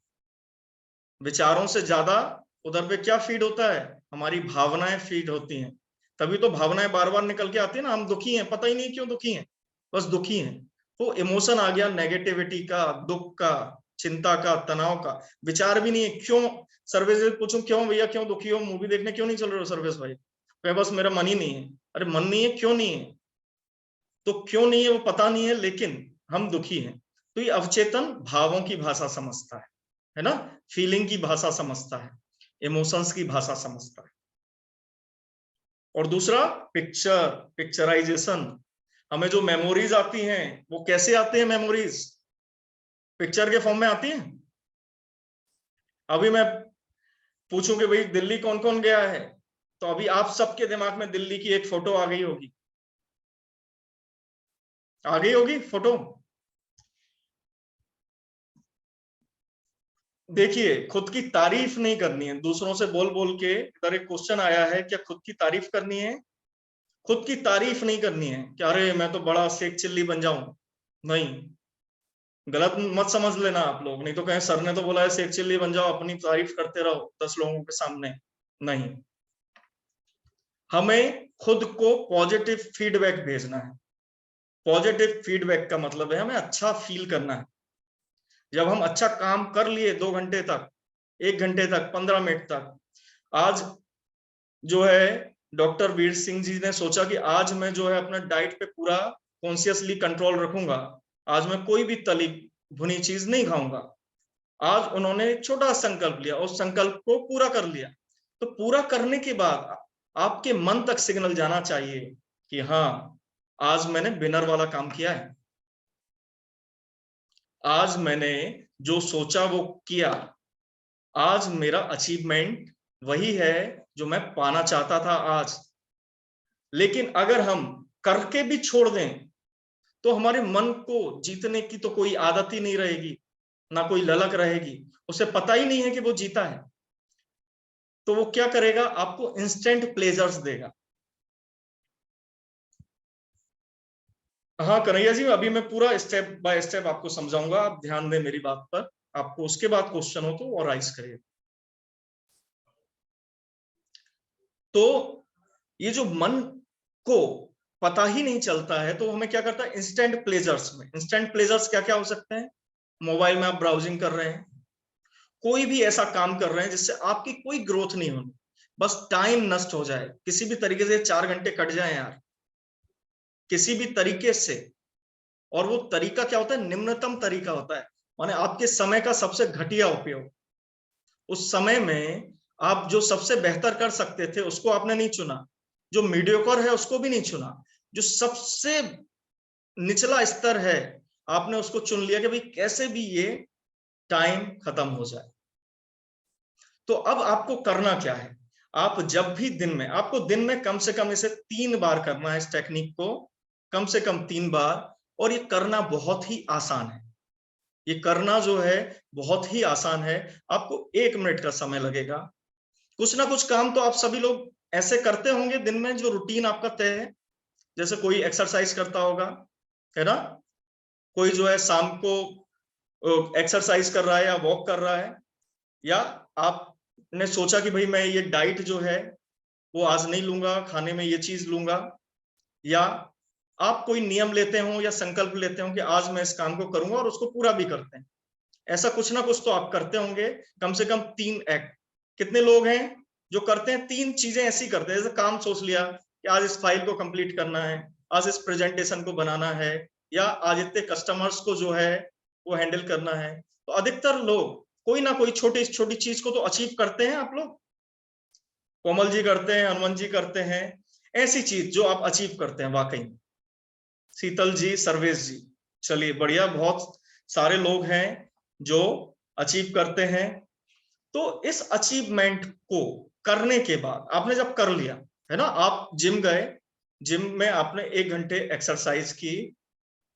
विचारों से ज्यादा उधर पे क्या फीड होता है, हमारी भावनाएं फीड होती हैं। तभी तो भावनाएं बार बार निकल के आती है ना, हम दुखी हैं, पता ही नहीं क्यों दुखी हैं, बस दुखी हैं। वो इमोशन आ गया नेगेटिविटी का, दुख का, चिंता का, तनाव का, विचार भी नहीं है। क्यों सर्विस से पूछूं, क्यों भैया क्यों दुखी हो, मूवी देखने क्यों नहीं चल रहे हो सर्विस भाई, कहे बस मेरा मन ही नहीं है। अरे मन नहीं है, क्यों नहीं है, तो क्यों नहीं है वो पता नहीं है, लेकिन हम दुखी हैं। तो ये अवचेतन भावों की भाषा समझता है ना, फीलिंग की भाषा समझता है, इमोशंस की भाषा समझता है। और दूसरा पिक्चर, पिक्चराइजेशन। हमें जो मेमोरीज आती हैं वो कैसे आती हैं, मेमोरीज पिक्चर के फॉर्म में आती हैं। अभी मैं पूछूं कि भाई दिल्ली कौन कौन गया है, तो अभी आप सबके दिमाग में दिल्ली की एक फोटो आ गई होगी, आ गई होगी फोटो। देखिए, खुद की तारीफ नहीं करनी है, दूसरों से बोल बोल के। इधर एक क्वेश्चन आया है, क्या खुद की तारीफ करनी है, खुद की तारीफ नहीं करनी है कि अरे मैं तो बड़ा शेख चिल्ली बन जाऊं। नहीं, गलत मत समझ लेना आप लोग, नहीं तो कहें सर ने तो बोला है शेख चिल्ली बन जाओ, अपनी तारीफ करते रहो 10 लोगों के सामने। नहीं, हमें खुद को पॉजिटिव फीडबैक भेजना है। पॉजिटिव फीडबैक का मतलब है हमें अच्छा फील करना है। जब हम अच्छा काम कर लिए 2 घंटे तक, 1 घंटे तक, 15 मिनट तक, आज जो है डॉक्टर वीर सिंह जी ने सोचा कि आज मैं जो है अपना डाइट पे पूरा कॉन्शियसली कंट्रोल रखूंगा, आज मैं कोई भी तली भुनी चीज नहीं खाऊंगा। आज उन्होंने एक छोटा संकल्प लिया, उस संकल्प को पूरा कर लिया। तो पूरा करने के बाद आपके मन तक सिग्नल जाना चाहिए कि हाँ, आज मैंने विनर वाला काम किया है, आज मैंने जो सोचा वो किया, आज मेरा अचीवमेंट वही है जो मैं पाना चाहता था आज। लेकिन अगर हम करके भी छोड़ दें तो हमारे मन को जीतने की तो कोई आदत ही नहीं रहेगी, ना कोई ललक रहेगी, उसे पता ही नहीं है कि वो जीता है। तो वो क्या करेगा, आपको इंस्टेंट प्लेजर्स देगा। हाँ कन्हैया जी, अभी मैं पूरा स्टेप बाय स्टेप आपको समझाऊंगा, आप ध्यान दें मेरी बात पर। आपको उसके बाद क्वेश्चन हो तो और राइज करिए। तो ये जो मन को पता ही नहीं चलता है, तो हमें क्या करता है, इंस्टेंट प्लेजर्स में। इंस्टेंट प्लेजर्स क्या क्या हो सकते हैं, मोबाइल में आप ब्राउजिंग कर रहे हैं, कोई भी ऐसा काम कर रहे हैं जिससे आपकी कोई ग्रोथ नहीं होनी, बस टाइम नष्ट हो जाए, किसी भी तरीके से 4 घंटे कट जाए यार, किसी भी तरीके से। और वो तरीका क्या होता है, निम्नतम तरीका होता है, माने आपके समय का सबसे घटिया उपयोग। उस समय में आप जो सबसे बेहतर कर सकते थे उसको आपने नहीं चुना, जो मीडियोकर है उसको भी नहीं चुना, जो सबसे निचला स्तर है आपने उसको चुन लिया कि भाई कैसे भी ये टाइम खत्म हो जाए। तो अब आपको करना क्या है, आप जब भी दिन में, आपको दिन में कम से कम इसे 3 बार करना है, इस टेक्निक को कम से कम 3 बार। और ये करना बहुत ही आसान है, ये करना जो है बहुत ही आसान है। आपको 1 मिनट का समय लगेगा। कुछ ना कुछ काम तो आप सभी लोग ऐसे करते होंगे दिन में, जो रूटीन आपका तय है। जैसे कोई एक्सरसाइज करता होगा, है ना, कोई जो है शाम को एक्सरसाइज कर रहा है या वॉक कर रहा है, या आपने सोचा कि भाई मैं ये डाइट जो है वो आज नहीं लूंगा, खाने में ये चीज लूंगा, या आप कोई नियम लेते हो या संकल्प लेते हो कि आज मैं इस काम को करूंगा और उसको पूरा भी करते हैं। ऐसा कुछ ना कुछ तो आप करते होंगे, कम से कम 3 एक्ट। कितने लोग हैं जो करते हैं 3 चीजें ऐसी करते हैं, जैसे काम सोच लिया कि आज इस फाइल को कंप्लीट करना है, आज इस प्रेजेंटेशन को बनाना है, या आज इतने कस्टमर्स को जो है वो हैंडल करना है। तो अधिकतर लोग कोई ना कोई छोटी छोटी चीज को तो अचीव करते हैं। आप लोग, कोमल जी करते हैं, हनुमान जी करते हैं, ऐसी चीज जो आप अचीव करते हैं वाकई। शीतल जी, सर्वेश जी, चलिए बढ़िया, बहुत सारे लोग हैं जो अचीव करते हैं। तो इस अचीवमेंट को करने के बाद, आपने जब कर लिया है ना, आप जिम गए, जिम में आपने 1 घंटे एक्सरसाइज की,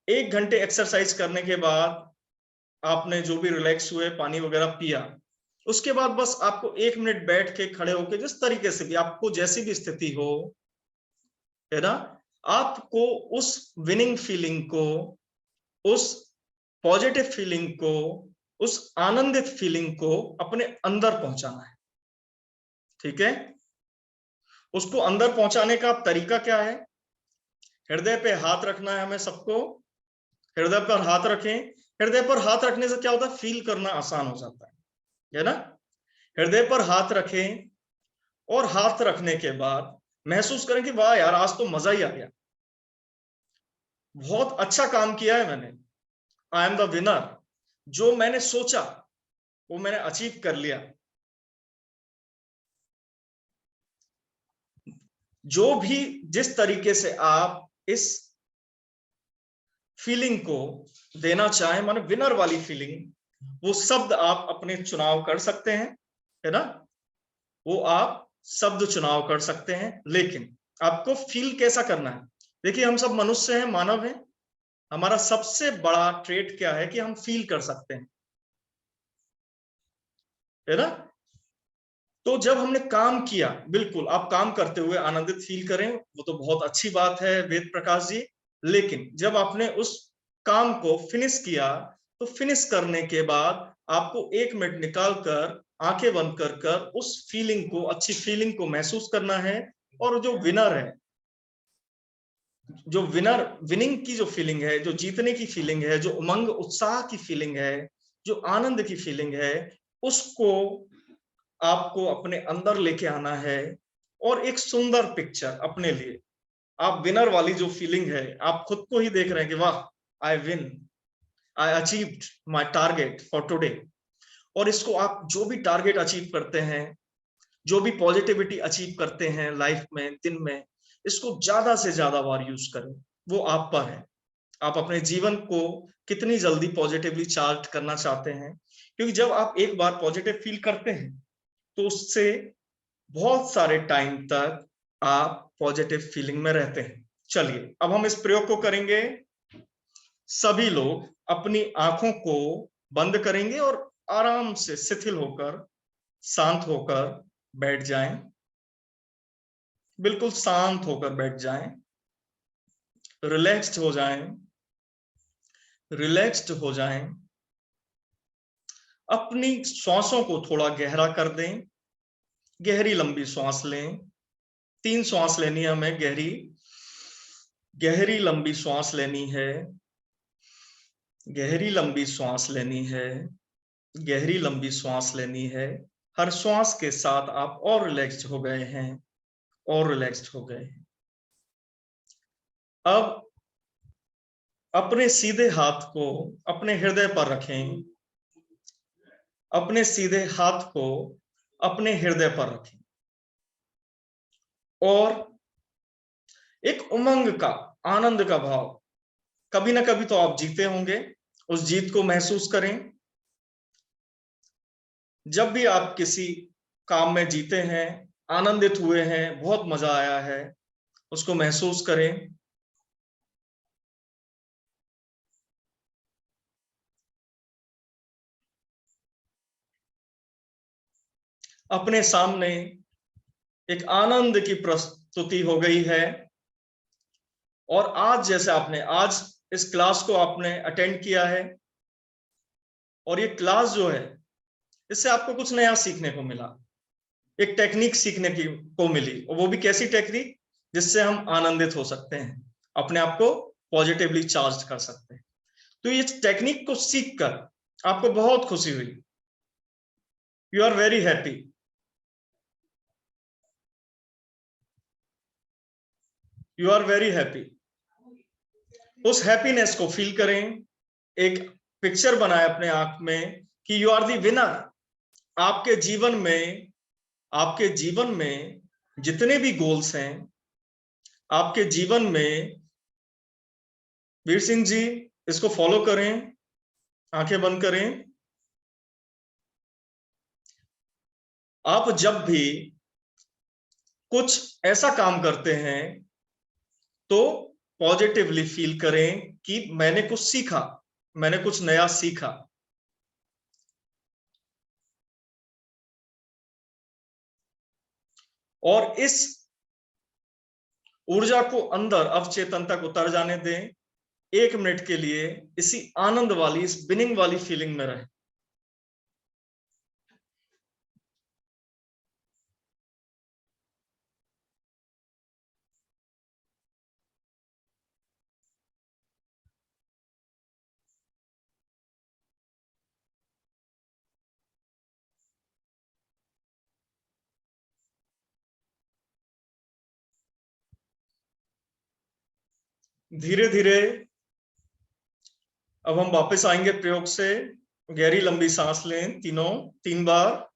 1 घंटे एक्सरसाइज करने के बाद आपने जो भी रिलैक्स हुए, पानी वगैरह पिया, उसके बाद बस आपको 1 मिनट बैठ के, खड़े होके, जिस तरीके से भी आपको जैसी भी स्थिति हो, है ना, आपको उस विनिंग फीलिंग को, उस पॉजिटिव फीलिंग को, उस आनंदित फीलिंग को अपने अंदर पहुंचाना है। ठीक है, उसको अंदर पहुंचाने का तरीका क्या है? हृदय पे हाथ रखना है हमें सबको, हृदय पर हाथ रखें। हृदय पर हाथ रखने से क्या होता है? फील करना आसान हो जाता है ना। हृदय पर हाथ रखें और हाथ रखने के बाद महसूस करें कि वाह यार, आज तो मजा ही आ गया, बहुत अच्छा काम किया है मैंने, आई एम द विनर। जो मैंने सोचा वो मैंने अचीव कर लिया। जो भी जिस तरीके से आप इस फीलिंग को देना चाहें, माने विनर वाली फीलिंग, वो शब्द आप अपने चुनाव कर सकते हैं, है ना। वो आप शब्द चुनाव कर सकते हैं, लेकिन आपको फील कैसा करना है? देखिए, हम सब मनुष्य हैं, मानव हैं। हमारा सबसे बड़ा ट्रेट क्या है? कि हम फील कर सकते हैं, है ना। तो जब हमने काम किया, बिल्कुल आप काम करते हुए आनंदित फील करें, वो तो बहुत अच्छी बात है वेद प्रकाश जी। लेकिन जब आपने उस काम को फिनिश किया, तो फिनिश करने के बाद आपको 1 मिनट निकाल कर, आंखें बंद कर कर उस फीलिंग को, अच्छी फीलिंग को महसूस करना है। और जो विनर है, जो विनिंग की जो फीलिंग है, जो जीतने की फीलिंग है, जो उमंग उत्साह की फीलिंग है, जो आनंद की फीलिंग है, उसको आपको अपने अंदर लेके आना है। और एक सुंदर पिक्चर अपने लिए, आप विनर वाली जो फीलिंग है, आप खुद को ही देख रहे हैं कि वाह, I win, I achieved my target for today. और इसको आप जो भी टारगेट अचीव करते हैं, जो भी पॉजिटिविटी अचीव करते हैं लाइफ में, दिन में, इसको ज्यादा से ज्यादा बार यूज करें। वो आप पर है, आप अपने जीवन को कितनी जल्दी पॉजिटिवली चार्ज करना चाहते हैं। क्योंकि जब आप एक बार पॉजिटिव फील करते हैं, तो उससे बहुत सारे टाइम तक आप पॉजिटिव फीलिंग में रहते हैं। चलिए, अब हम इस प्रयोग को करेंगे। सभी लोग अपनी आंखों को बंद करेंगे और आराम से शिथिल होकर, शांत होकर बैठ जाएं। बिल्कुल शांत होकर बैठ जाएं, रिलैक्स्ड हो जाएं, रिलैक्स्ड हो जाएं। अपनी श्वासों को थोड़ा गहरा कर दें। गहरी लंबी श्वास लें। 3 श्वास लेनी है हमें, गहरी गहरी लंबी श्वास लेनी है, गहरी लंबी श्वास लेनी है, गहरी लंबी श्वास लेनी है। हर श्वास के साथ आप और रिलैक्स्ड हो गए हैं, और रिलैक्स्ड हो गए हैं। अब अपने सीधे हाथ को अपने हृदय पर रखें। अपने सीधे हाथ को अपने हृदय पर रखें और एक उमंग का, आनंद का भाव, कभी ना कभी तो आप जीते होंगे, उस जीत को महसूस करें। जब भी आप किसी काम में जीते हैं, आनंदित हुए हैं, बहुत मजा आया है, उसको महसूस करें। अपने सामने एक आनंद की प्रस्तुति हो गई है। और आज जैसे आपने आज इस क्लास को आपने अटेंड किया है, और ये क्लास जो है, इससे आपको कुछ नया सीखने को मिला, एक टेक्निक सीखने की को मिली। और वो भी कैसी टेक्निक? जिससे हम आनंदित हो सकते हैं, अपने आप को पॉजिटिवली चार्ज कर सकते हैं। तो ये टेक्निक को सीखकर आपको बहुत खुशी हुई, you are very happy. You are very happy. उस हैप्पीनेस को फील करें। एक पिक्चर बनाए अपने आंख में कि यू आर दी विनर। आपके जीवन में, आपके जीवन में जितने भी गोल्स हैं, आपके जीवन में, वीर सिंह जी, इसको फॉलो करें, आंखें बंद करें। आप जब भी कुछ ऐसा काम करते हैं, तो पॉजिटिवली फील करें कि मैंने कुछ सीखा, मैंने कुछ नया सीखा। और इस ऊर्जा को अंदर अवचेतन तक उतर जाने दें। 1 मिनट के लिए इसी आनंद वाली, इस विनिंग वाली फीलिंग में रहें। धीरे धीरे अब हम वापस आएंगे प्रयोग से। गहरी लंबी सांस लें, 3 बार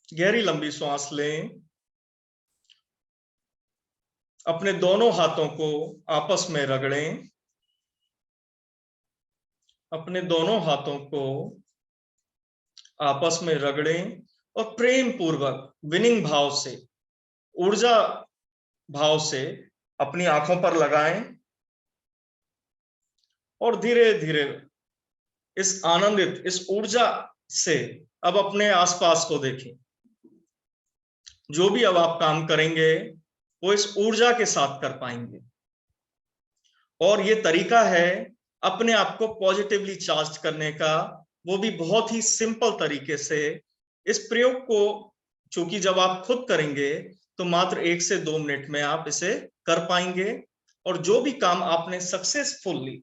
गहरी लंबी सांस लें। अपने दोनों हाथों को आपस में रगड़ें। अपने दोनों हाथों को आपस में रगड़ें और प्रेम पूर्वक विनिंग भाव से, ऊर्जा भाव से अपनी आंखों पर लगाएं और धीरे धीरे इस आनंदित, इस ऊर्जा से अब अपने आसपास को देखें। जो भी अब आप काम करेंगे वो इस ऊर्जा के साथ कर पाएंगे। और ये तरीका है अपने आप को पॉजिटिवली चार्ज करने का, वो भी बहुत ही सिंपल तरीके से। इस प्रयोग को चूंकि जब आप खुद करेंगे तो मात्र 1 से 2 मिनट में आप इसे कर पाएंगे। और जो भी काम आपने सक्सेसफुली,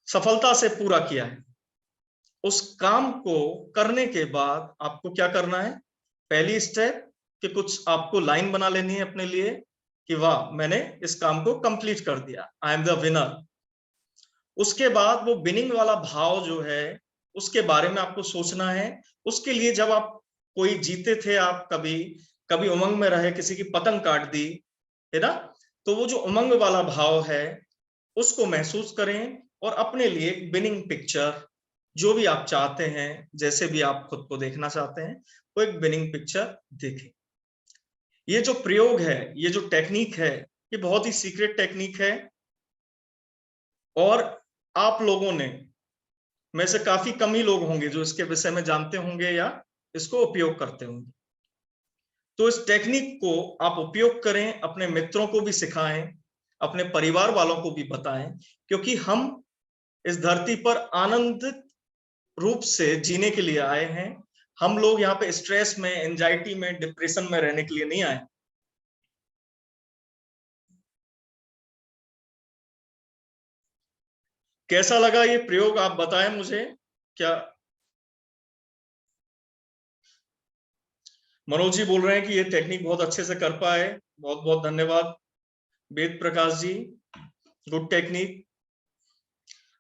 सफलता से पूरा किया है, उस काम को करने के बाद आपको क्या करना है? पहली स्टेप कि कुछ आपको लाइन बना लेनी है अपने लिए कि वाह, मैंने इस काम को कंप्लीट कर दिया, आई एम द विनर। उसके बाद वो विनिंग वाला भाव जो है उसके बारे में आपको सोचना है। उसके लिए जब आप कोई जीते थे, आप कभी कभी उमंग में रहे, किसी की पतंग काट दी है ना, तो वो जो उमंग वाला भाव है उसको महसूस करें और अपने लिए एक विनिंग पिक्चर, जो भी आप चाहते हैं, जैसे भी आप खुद को देखना चाहते हैं, वो एक विनिंग पिक्चर देखें। ये जो प्रयोग है, ये जो टेक्निक है, ये बहुत ही सीक्रेट टेक्निक है और आप लोगों ने में से काफी कम ही लोग होंगे जो इसके विषय में जानते होंगे या इसको उपयोग करते होंगे। तो इस टेक्निक को आप उपयोग करें, अपने मित्रों को भी सिखाएं, अपने परिवार वालों को भी बताएं, क्योंकि हम इस धरती पर आनंदित रूप से जीने के लिए आए हैं। हम लोग यहाँ पे स्ट्रेस में, एंजाइटी में, डिप्रेशन में रहने के लिए नहीं आए। कैसा लगा ये प्रयोग, आप बताएं मुझे। क्या मनोज जी बोल रहे हैं कि ये टेक्निक बहुत अच्छे से कर पाए। बहुत बहुत धन्यवाद वेद प्रकाश जी, गुड टेक्निक।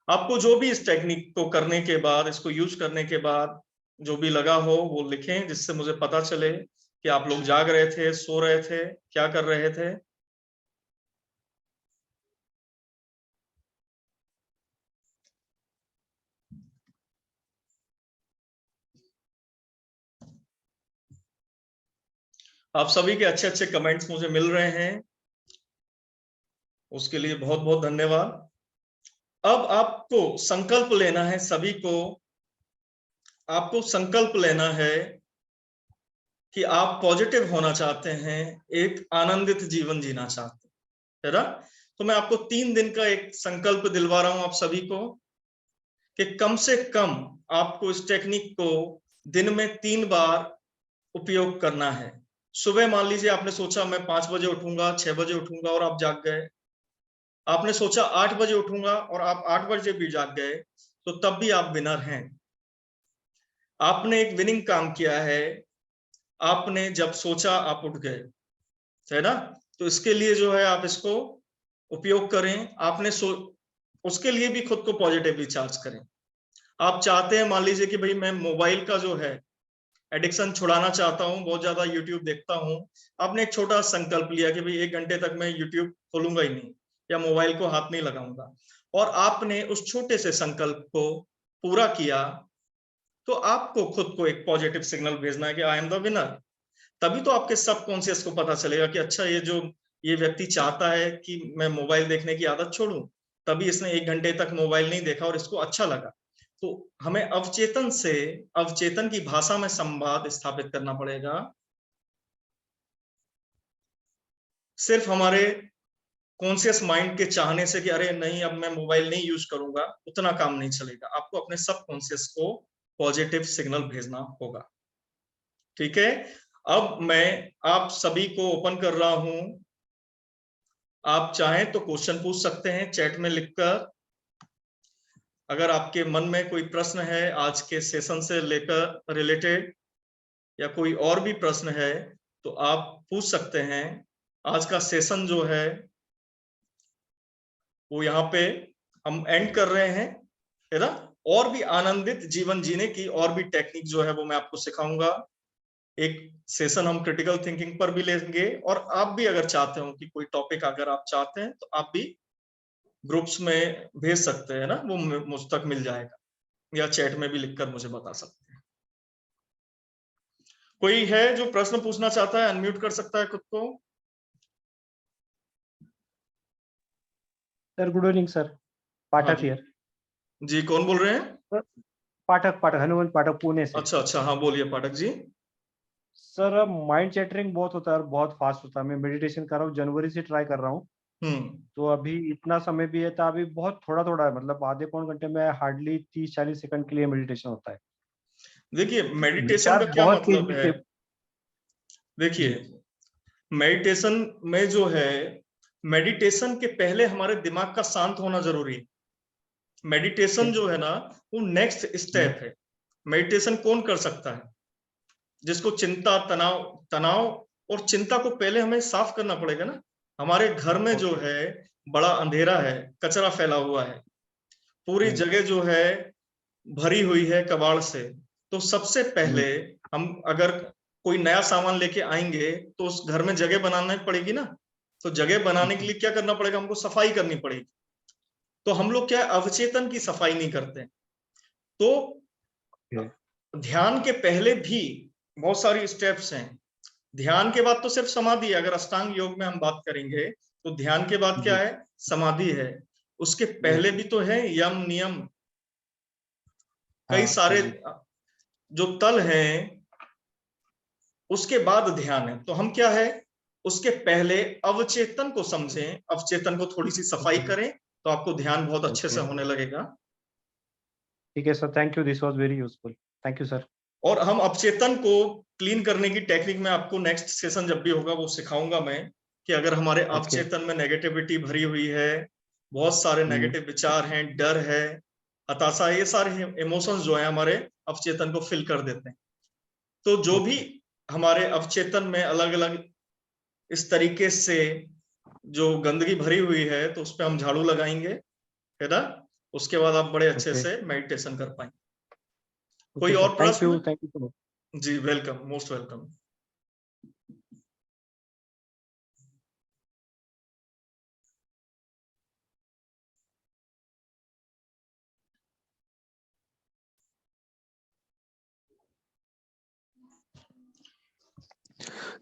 आपको जो भी इस टेक्निक को करने के बाद, इसको यूज करने के बाद जो भी लगा हो वो लिखें, जिससे मुझे पता चले कि आप लोग जाग रहे थे, सो रहे थे, क्या कर रहे थे। आप सभी के अच्छे अच्छे कमेंट्स मुझे मिल रहे हैं, उसके लिए बहुत बहुत धन्यवाद। अब आपको संकल्प लेना है, सभी को आपको संकल्प लेना है कि आप पॉजिटिव होना चाहते हैं, एक आनंदित जीवन जीना चाहते हैं, है ना। तो मैं आपको 3 दिन का एक संकल्प दिलवा रहा हूं आप सभी को कि कम से कम आपको इस टेक्निक को दिन में 3 बार उपयोग करना है। सुबह मान लीजिए आपने सोचा मैं 5 बजे उठूंगा, 6 बजे उठूंगा और आप जाग गए। आपने सोचा 8 बजे उठूंगा और आप 8 बजे भी जाग गए, तो तब भी आप विनर हैं। आपने एक विनिंग काम किया है। आपने जब सोचा आप उठ गए, है ना। तो इसके लिए जो है आप इसको उपयोग करें। आपने उसके लिए भी खुद को पॉजिटिवली चार्ज करें। आप चाहते हैं, मान लीजिए कि भाई मैं मोबाइल का जो है एडिक्शन छुड़ाना चाहता हूं, बहुत ज्यादा यूट्यूब देखता हूं। आपने एक छोटा संकल्प लिया कि भाई 1 घंटे तक मैं यूट्यूब खोलूंगा ही नहीं या मोबाइल को हाथ नहीं लगाऊंगा, और आपने उस छोटे से संकल्प को पूरा किया, तो आपको खुद को एक पॉजिटिव सिग्नल भेजना है कि आई एम द विनर। तभी तो आपके सबकॉन्शियस को पता चलेगा कि अच्छा, ये व्यक्ति चाहता है कि मैं मोबाइल देखने की आदत छोड़ूं, तभी इसने 1 घंटे तक मोबाइल नहीं देखा और इसको अच्छा लगा। तो हमें अवचेतन से अवचेतन की भाषा में संवाद स्थापित करना पड़ेगा। सिर्फ हमारे कॉन्शियस माइंड के चाहने से कि अरे नहीं अब मैं मोबाइल नहीं यूज करूंगा, उतना काम नहीं चलेगा। आपको अपने सबकॉन्शियस को पॉजिटिव सिग्नल भेजना होगा। ठीक है, अब मैं आप सभी को ओपन कर रहा हूं। आप चाहें तो क्वेश्चन पूछ सकते हैं चैट में लिखकर। अगर आपके मन में कोई प्रश्न है आज के सेशन से लेकर रिलेटेड, या कोई और भी प्रश्न है, तो आप पूछ सकते हैं। आज का सेशन जो है वो यहाँ पे हम एंड कर रहे हैं, है ना। और भी आनंदित जीवन जीने की और भी टेक्निक जो है वो मैं आपको सिखाऊंगा। एक सेशन हम क्रिटिकल थिंकिंग पर भी लेंगे, और आप भी अगर चाहते हो कि कोई टॉपिक अगर आप चाहते हैं तो आप भी ग्रुप्स में भेज सकते हैं ना, वो मुझ तक मिल जाएगा, या चैट में भी लिखकर मुझे बता सकते हैं। कोई है जो प्रश्न पूछना चाहता है, अनम्यूट कर सकता है खुद को। सर गुड इवनिंग सर, हाँ पाठक जी, हियर। जी कौन बोल रहे हैं? पाठक हनुमान पाठक, पुणे से। अच्छा अच्छा, हाँ बोलिए Pathak ji. Sir mind chattering बहुत होता है और बहुत फास्ट होता है। मैं मेडिटेशन कर रहा हूँ, जनवरी से ट्राई कर रहा हूँ। तो अभी इतना समय भी है, तो अभी बहुत थोड़ा थोड़ा है, मतलब आधे पौन घंटे में हार्डली 30-40 सेकंड के लिए मेडिटेशन होता है। देखिए मेडिटेशन विचार का क्या बहुत तेज मतलब है, से। देखिए जी मेडिटेशन में जो है, मेडिटेशन के पहले हमारे दिमाग का शांत होना जरूरी है। मेडिटेशन जो है ना, वो नेक्स्ट स्टेप है। मेडिटेशन कौन कर सकता है? जिसको चिंता, तनाव तनाव और चिंता को पहले हमें साफ करना पड़ेगा ना। हमारे घर में जो है बड़ा अंधेरा है, कचरा फैला हुआ है, पूरी जगह जो है भरी हुई है कबाड़ से। तो सबसे पहले हम अगर कोई नया सामान लेके आएंगे तो उस घर में जगह बनाना पड़ेगी ना। तो जगह बनाने के लिए क्या करना पड़ेगा? हमको सफाई करनी पड़ेगी। तो हम लोग क्या अवचेतन की सफाई नहीं करते। तो ध्यान के पहले भी बहुत सारी स्टेप्स हैं। ध्यान के बाद तो सिर्फ समाधि है। अगर अष्टांग योग में हम बात करेंगे तो ध्यान के बाद क्या है? समाधि है। उसके पहले भी तो है यम नियम, कई सारे जो तल हैं। उसके बाद ध्यान है। तो हम क्या है, उसके पहले अवचेतन को समझें, अवचेतन को थोड़ी सी सफाई करें, तो आपको ध्यान बहुत अच्छे से होने लगेगा। ठीक है sir, thank you, this was very useful, thank you sir. और हम अवचेतन को क्लीन करने की टेक्निक में आपको नेक्स्ट सेशन जब भी होगा वो सिखाऊंगा मैं, कि अगर हमारे अवचेतन में नेगेटिविटी भरी हुई है, बहुत सारे नेगेटिव विचार हैं, डर है, हताशा, ये सारे इमोशंस जो है हमारे अवचेतन को फिल कर देते हैं। तो जो भी हमारे अवचेतन में अलग अलग इस तरीके से जो गंदगी भरी हुई है, तो उस पर हम झाड़ू लगाएंगे, है ना। उसके बाद आप बड़े अच्छे से मेडिटेशन कर पाएंगे। कोई और प्रश्न? Thank you so much. जी वेलकम, मोस्ट वेलकम।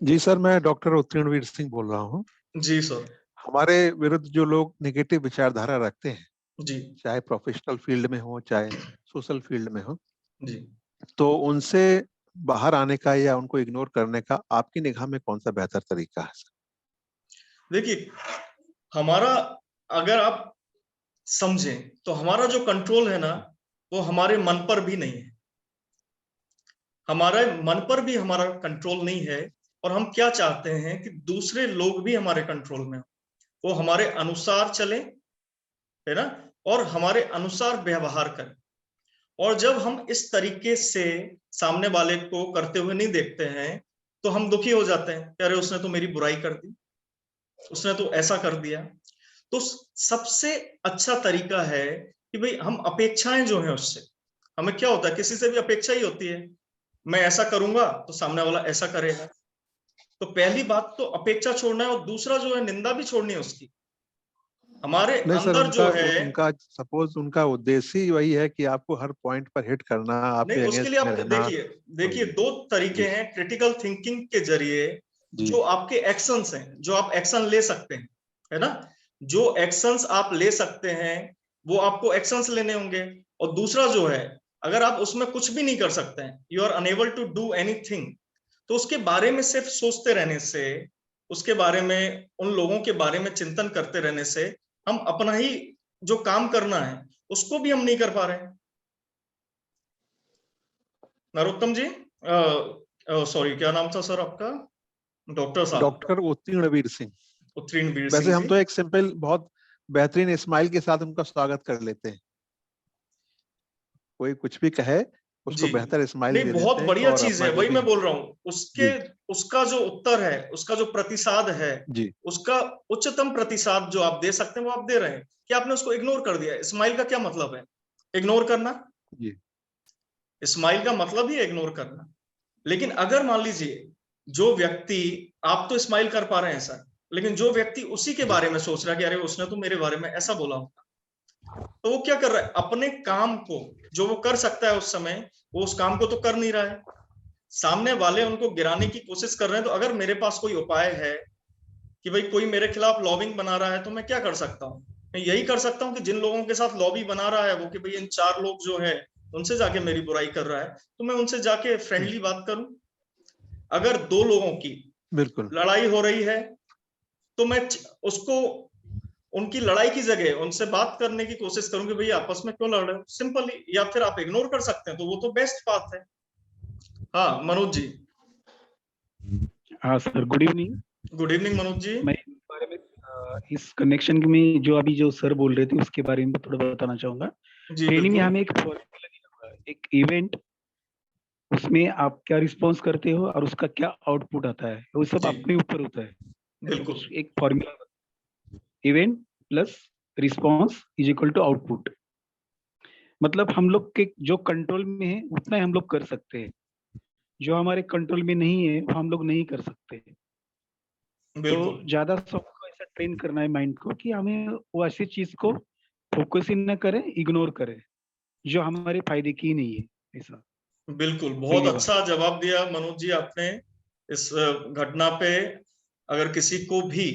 जी सर, मैं डॉक्टर उत्तीर्णवीर सिंह बोल रहा हूँ। जी सर। हमारे विरुद्ध जो लोग नेगेटिव विचारधारा रखते हैं, जी चाहे प्रोफेशनल फील्ड में हो चाहे सोशल फील्ड में हो, जी, तो उनसे बाहर आने का या उनको इग्नोर करने का आपकी निगाह में कौन सा बेहतर तरीका है सर? देखिए हमारा, अगर आप समझें तो हमारा जो कंट्रोल है ना, वो हमारे मन पर भी नहीं है। हमारे मन पर भी हमारा कंट्रोल नहीं है। और हम क्या चाहते हैं कि दूसरे लोग भी हमारे कंट्रोल में हो, वो हमारे अनुसार चले, है ना, और हमारे अनुसार व्यवहार करें। और जब हम इस तरीके से सामने वाले को करते हुए नहीं देखते हैं, तो हम दुखी हो जाते हैं कि अरे उसने तो मेरी बुराई कर दी, उसने तो ऐसा कर दिया। तो सबसे अच्छा तरीका है कि भाई हम अपेक्षाएं जो है उससे, हमें क्या होता है, किसी से भी अपेक्षा ही होती है, मैं ऐसा करूंगा तो सामने वाला ऐसा करेगा। तो पहली बात तो अपेक्षा छोड़ना है, और दूसरा जो है निंदा भी छोड़नी है उसकी। हमारे नहीं सर, अंदर जो है, उनका सपोज उनका उद्देश्य ही वही है कि आपको हर पॉइंट पर हिट करना, नहीं आपके उसके लिए अगेंस्ट में आप रहना। देखिए दो तरीके हैं क्रिटिकल थिंकिंग के जरिए। जो आपके एक्शंस हैं, जो आप एक्शन ले सकते हैं, है ना, जो एक्शंस आप ले सकते हैं वो आपको एक्शंस लेने होंगे। और दूसरा जो है, अगर आप उसमें कुछ भी नहीं कर सकते हैं, you are unable to do anything, तो उसके बारे में सिर्फ सोचते रहने से, उसके बारे में, उन लोगों के बारे में चिंतन करते रहने से, हम अपना ही जो काम करना है उसको भी हम नहीं कर पा रहे हैं। नरोत्तम जी, सॉरी क्या नाम था सर आपका? डॉक्टर साहब। डॉक्टर उत्तीर्णवीर सिंह। उत्तीर्णवीर वैसे सिंह हम जी। तो एक सिंपल बहुत बेहतरीन स्माइल के साथ उनका स्वागत कर लेते हैं। कोई कुछ भी कहे, उसको बेहतर स्माइल नहीं, दे बहुत देते हैं बढ़िया और चीज अपना है, जो वही भी मैं बोल रहा हूँ। उसका जो उत्तर है, उसका जो प्रतिसाद है, जी उसका उच्चतम प्रतिसाद जो आप दे सकते हैं वो आप दे रहे हैं कि आपने उसको इग्नोर कर दिया। स्माइल का क्या मतलब है? इग्नोर करना। जी स्माइल का मतलब ही इग्नोर करना। लेकिन अगर मान लीजिए जो व्यक्ति, आप तो स्माइल कर पा रहे हैं सर, लेकिन जो व्यक्ति उसी के बारे में सोच रहा है कि अरे उसने तो मेरे बारे में ऐसा बोला होगा, तो वो क्या कर रहा है? अपने काम को जो वो कर सकता है उस समय, वो उस काम को तो कर नहीं रहा है। सामने वाले उनको गिराने की कोशिश कर रहे हैं। तो अगर मेरे पास कोई उपाय है कि भाई कोई मेरे खिलाफ लॉबिंग बना रहा है, तो मैं क्या कर सकता हूँ? मैं यही कर सकता हूँ कि जिन लोगों के साथ लॉबी बना रहा है वो, कि भाई इन 4 लोग जो है उनसे जाके मेरी बुराई कर रहा है, तो मैं उनसे जाके फ्रेंडली बात करूं। अगर 2 लोगों की बिल्कुल लड़ाई हो रही है, तो मैं उसको, उनकी लड़ाई की जगह उनसे बात करने की कोशिश करूं कि भाई आपस में क्यों लड़ रहे हो, सिंपली। या फिर आप इग्नोर कर सकते हैं, तो वो तो बेस्ट बात है। हाँ मनोज जी। हाँ sir, good evening. Good evening Manoj ji. मैं इस बारे में इस कनेक्शन में जो अभी जो सर बोल रहे थे उसके बारे में थोड़ा बताना चाहूंगा। जी ट्रेनिंग में बिल्कुल। हमें एक फॉर्मूला दिया हुआ है, एक इवेंट, उसमें आप क्या रिस्पॉन्स करते हो और उसका क्या आउटपुट आता है, वो सब जी अपने ऊपर होता है। ऐसा बिल्कुल। कुछ एक formula, event plus response is equal to output. मतलब हम लोग के जो कंट्रोल में है उतना ही हम लोग कर सकते हैं, जो हमारे कंट्रोल में नहीं है वो हम लोग नहीं कर सकते। तो बिल्कुल ज्यादा सबको ऐसा ट्रेन करना है माइंड को कि हमें वो ऐसी चीज को फोकस ही न करें, इग्नोर करें जो हमारे फायदे की नहीं है। ऐसा बिल्कुल, बहुत पहली बात। अच्छा जवाब दिया मनोज जी आपने इस घटना पे। अगर किसी को भी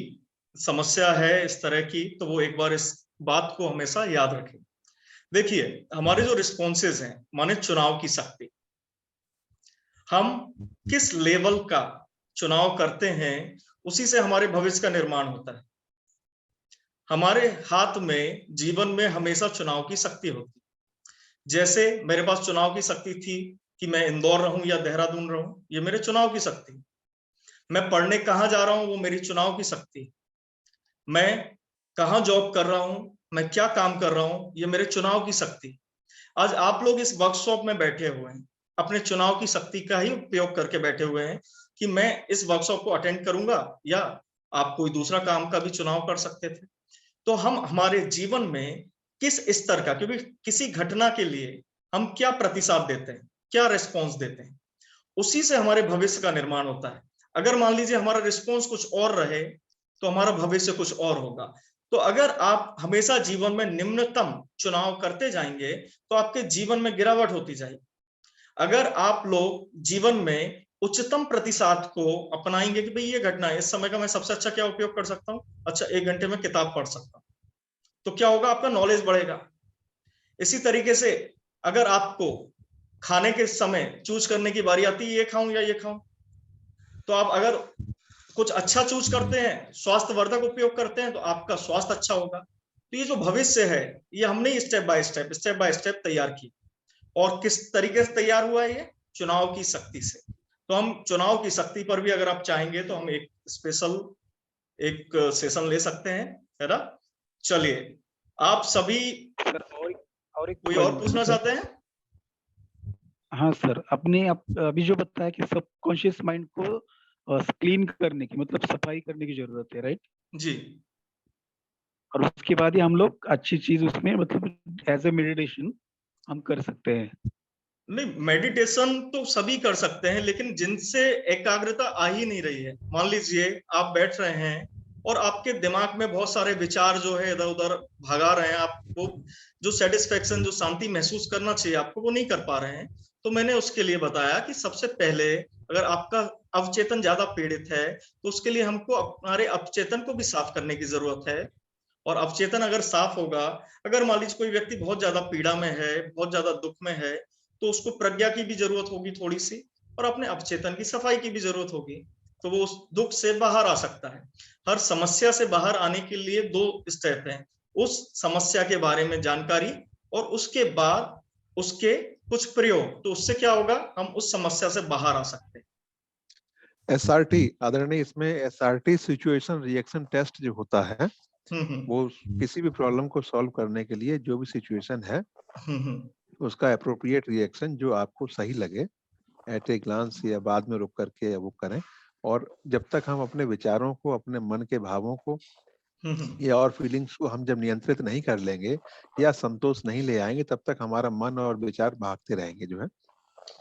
समस्या है इस तरह की, तो वो एक बार इस बात को हमेशा याद रखें। देखिए, हमारे जो रिस्पॉन्सेज हैं, माने चुनाव की शक्ति, हम किस लेवल का चुनाव करते हैं, उसी से हमारे भविष्य का निर्माण होता है। हमारे हाथ में जीवन में हमेशा चुनाव की शक्ति होती है। जैसे मेरे पास चुनाव की शक्ति थी कि मैं इंदौर रहूं या देहरादून रहूं, ये मेरे चुनाव की शक्ति। मैं पढ़ने कहाँ जा रहा हूं, वो मेरी चुनाव की शक्ति। मैं कहाँ जॉब कर रहा हूं, मैं क्या काम कर रहा हूं, ये मेरे चुनाव की शक्ति। आज आप लोग इस वर्कशॉप में बैठे हुए हैं, अपने चुनाव की शक्ति का ही उपयोग करके बैठे हुए हैं कि मैं इस वर्कशॉप को अटेंड करूंगा, या आप कोई दूसरा काम का भी चुनाव कर सकते थे। तो हम हमारे जीवन में किस स्तर का, क्योंकि किसी घटना के लिए हम क्या प्रतिसाद देते हैं, क्या रिस्पॉन्स देते हैं, उसी से हमारे भविष्य का निर्माण होता है। अगर मान लीजिए हमारा रिस्पॉन्स कुछ और रहे, तो हमारा भविष्य कुछ और होगा। तो अगर आप हमेशा जीवन में निम्नतम चुनाव करते जाएंगे, तो आपके जीवन में गिरावट होती जाएगी। अगर आप लोग जीवन में उच्चतम प्रतिसाद को अपनाएंगे कि भाई ये घटना है, इस समय का मैं सबसे अच्छा क्या उपयोग कर सकता हूँ, अच्छा 1 घंटे में किताब पढ़ सकता हूँ, तो क्या होगा, आपका नॉलेज बढ़ेगा। इसी तरीके से अगर आपको खाने के समय चूज करने की बारी आती है, ये खाऊं या ये खाऊं, तो आप अगर कुछ अच्छा चूज करते हैं, स्वास्थ्यवर्धक उपयोग करते हैं, तो आपका स्वास्थ्य अच्छा होगा। तो ये जो भविष्य है, ये हमने स्टेप बाय स्टेप तैयार की। और किस तरीके से तैयार हुआ है? ये चुनाव की शक्ति से। तो हम चुनाव की शक्ति पर भी अगर आप चाहेंगे तो हम एक स्पेशल एक सेशन ले सकते हैं, है ना। चलिए, आप सभी और एक कोई और पॉइंट पूछना सर। चाहते हैं? हाँ सर, अपने अभी जो बताया कि सबकॉन्शियस माइंड को क्लीन करने की, मतलब सफाई करने की जरूरत है, राइट? जी और उसके बाद ही हम लोग अच्छी चीज उसमें, मतलब एज ए मेडिटेशन हम कर सकते हैं। नहीं, मेडिटेशन तो सभी कर सकते हैं, लेकिन जिनसे एकाग्रता आ ही नहीं रही है। मान लीजिए आप बैठ रहे हैं और आपके दिमाग में बहुत सारे विचार जो है इधर उधर भगा रहे हैं, आपको जो सेटिस्फेक्शन, जो शांति महसूस करना चाहिए आपको, वो नहीं कर पा रहे हैं। तो मैंने उसके लिए बताया कि सबसे पहले, अगर आपका अवचेतन ज्यादा पीड़ित है, तो उसके लिए हमको हमारे अवचेतन को भी साफ करने की जरूरत है। और अवचेतन अगर साफ होगा, अगर मान लीजिए कोई व्यक्ति बहुत ज्यादा पीड़ा में है, बहुत ज्यादा दुख में है, तो उसको प्रज्ञा की भी जरूरत होगी थोड़ी सी, और अपने अवचेतन की सफाई की भी जरूरत होगी, तो वो उस दुख से बाहर आ सकता है। हर समस्या से बाहर आने के लिए 2 स्टेप हैं। उस समस्या के बारे में जानकारी, और उसके बाद उसके कुछ प्रयोग, तो उससे क्या होगा, हम उस समस्या से बाहर आ सकते हैं। एसआरटी आदरणीय, इसमें एसआरटी सिचुएशन रिएक्शन टेस्ट जो होता है, वो किसी भी प्रॉब्लम को सॉल्व करने के लिए जो भी सिचुएशन है उसका अप्रोप्रिएट रिएक्शन जो आपको सही लगे एट ए ग्लांस या बाद में रुक करके वो करें। और जब तक हम अपने विचारों को, अपने मन के भावों को या और फीलिंग्स को हम जब नियंत्रित नहीं कर लेंगे या संतोष नहीं ले आएंगे, तब तक हमारा मन और विचार भागते रहेंगे जो है।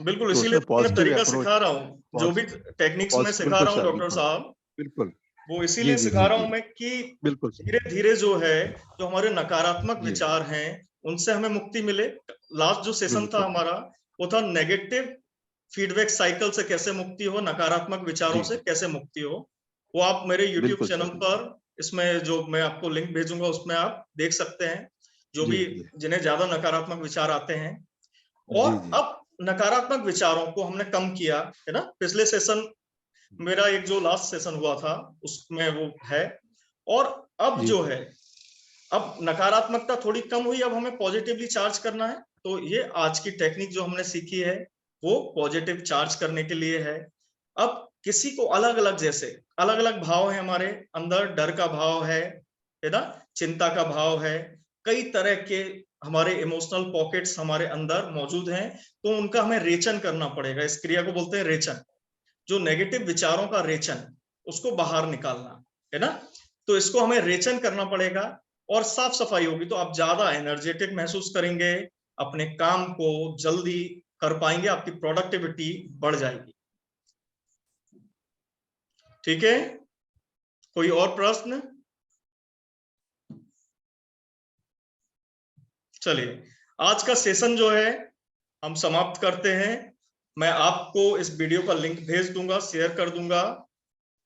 बिल्कुल, तो इसीलिए उसमें तो मैं पॉजिटिव तरीका अप्रोच, सिखा रहा हूँ, जो भी टेक्निक्स मैं सिखा बिल्कुल रहा हूँ सर, डॉक्टर बिल्कुल साहब, बिल्कुल। वो जी इसीलिए जी सिखा जी रहा जी, हूँ मैं कि बिल्कुल धीरे धीरे जो है, जो हमारे नकारात्मक जी, विचार हैं उनसे हमें मुक्ति मिले। लास्ट जो सेशन था बिल्कुल हमारा, वो था नेगेटिव फीडबैक साइकिल से कैसे मुक्ति हो, नकारात्मक विचारों जी, से कैसे मुक्ति हो। वो आप मेरे यूट्यूब बिल्कुल चैनल सर, पर, इसमें जो मैं आपको लिंक भेजूंगा उसमें आप देख सकते हैं, जो जी भी जी जिन्हें ज्यादा नकारात्मक विचार आते हैं। और जी जी अब नकारात्मक विचारों को हमने कम किया है ना। पिछले सेशन मेरा एक जो लास्ट सेशन हुआ था उसमें वो है। और अब जी जो है, अब नकारात्मकता थोड़ी कम हुई, अब हमें पॉजिटिवली चार्ज करना है। तो ये आज की टेक्निक जो हमने सीखी है वो पॉजिटिव चार्ज करने के लिए है। अब किसी को अलग अलग, जैसे अलग अलग भाव है हमारे अंदर, डर का भाव है ना, चिंता का भाव है, कई तरह के हमारे इमोशनल पॉकेट्स हमारे अंदर मौजूद हैं। तो उनका हमें रेचन करना पड़ेगा। इस क्रिया को बोलते हैं रेचन। जो नेगेटिव विचारों का रेचन, उसको बाहर निकालना है ना। तो इसको हमें रेचन करना पड़ेगा और साफ सफाई होगी तो आप ज्यादा एनर्जेटिक महसूस करेंगे, अपने काम को जल्दी कर पाएंगे, आपकी प्रोडक्टिविटी बढ़ जाएगी। ठीक है, कोई और प्रश्न? चलिए, आज का सेशन जो है हम समाप्त करते हैं। मैं आपको इस वीडियो का लिंक भेज दूंगा, शेयर कर दूंगा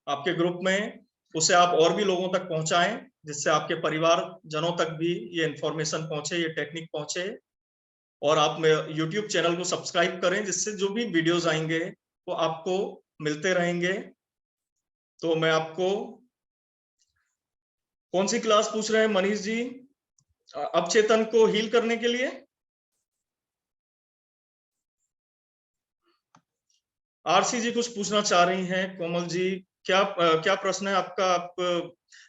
आपके ग्रुप में। उसे आप और भी लोगों तक पहुंचाएं, जिससे आपके परिवार जनों तक भी ये इंफॉर्मेशन पहुंचे, ये टेक्निक पहुंचे। और आप यूट्यूब चैनल को सब्सक्राइब करें, जिससे जो भी वीडियोस आएंगे वो आपको मिलते रहेंगे। तो मैं आपको कौन सी क्लास पूछ रहे हैं मनीष जी? अवचेतन को हील करने के लिए आरसी जी कुछ पूछना चाह रही हैं। कोमल जी, क्या प्रश्न है आपका? आप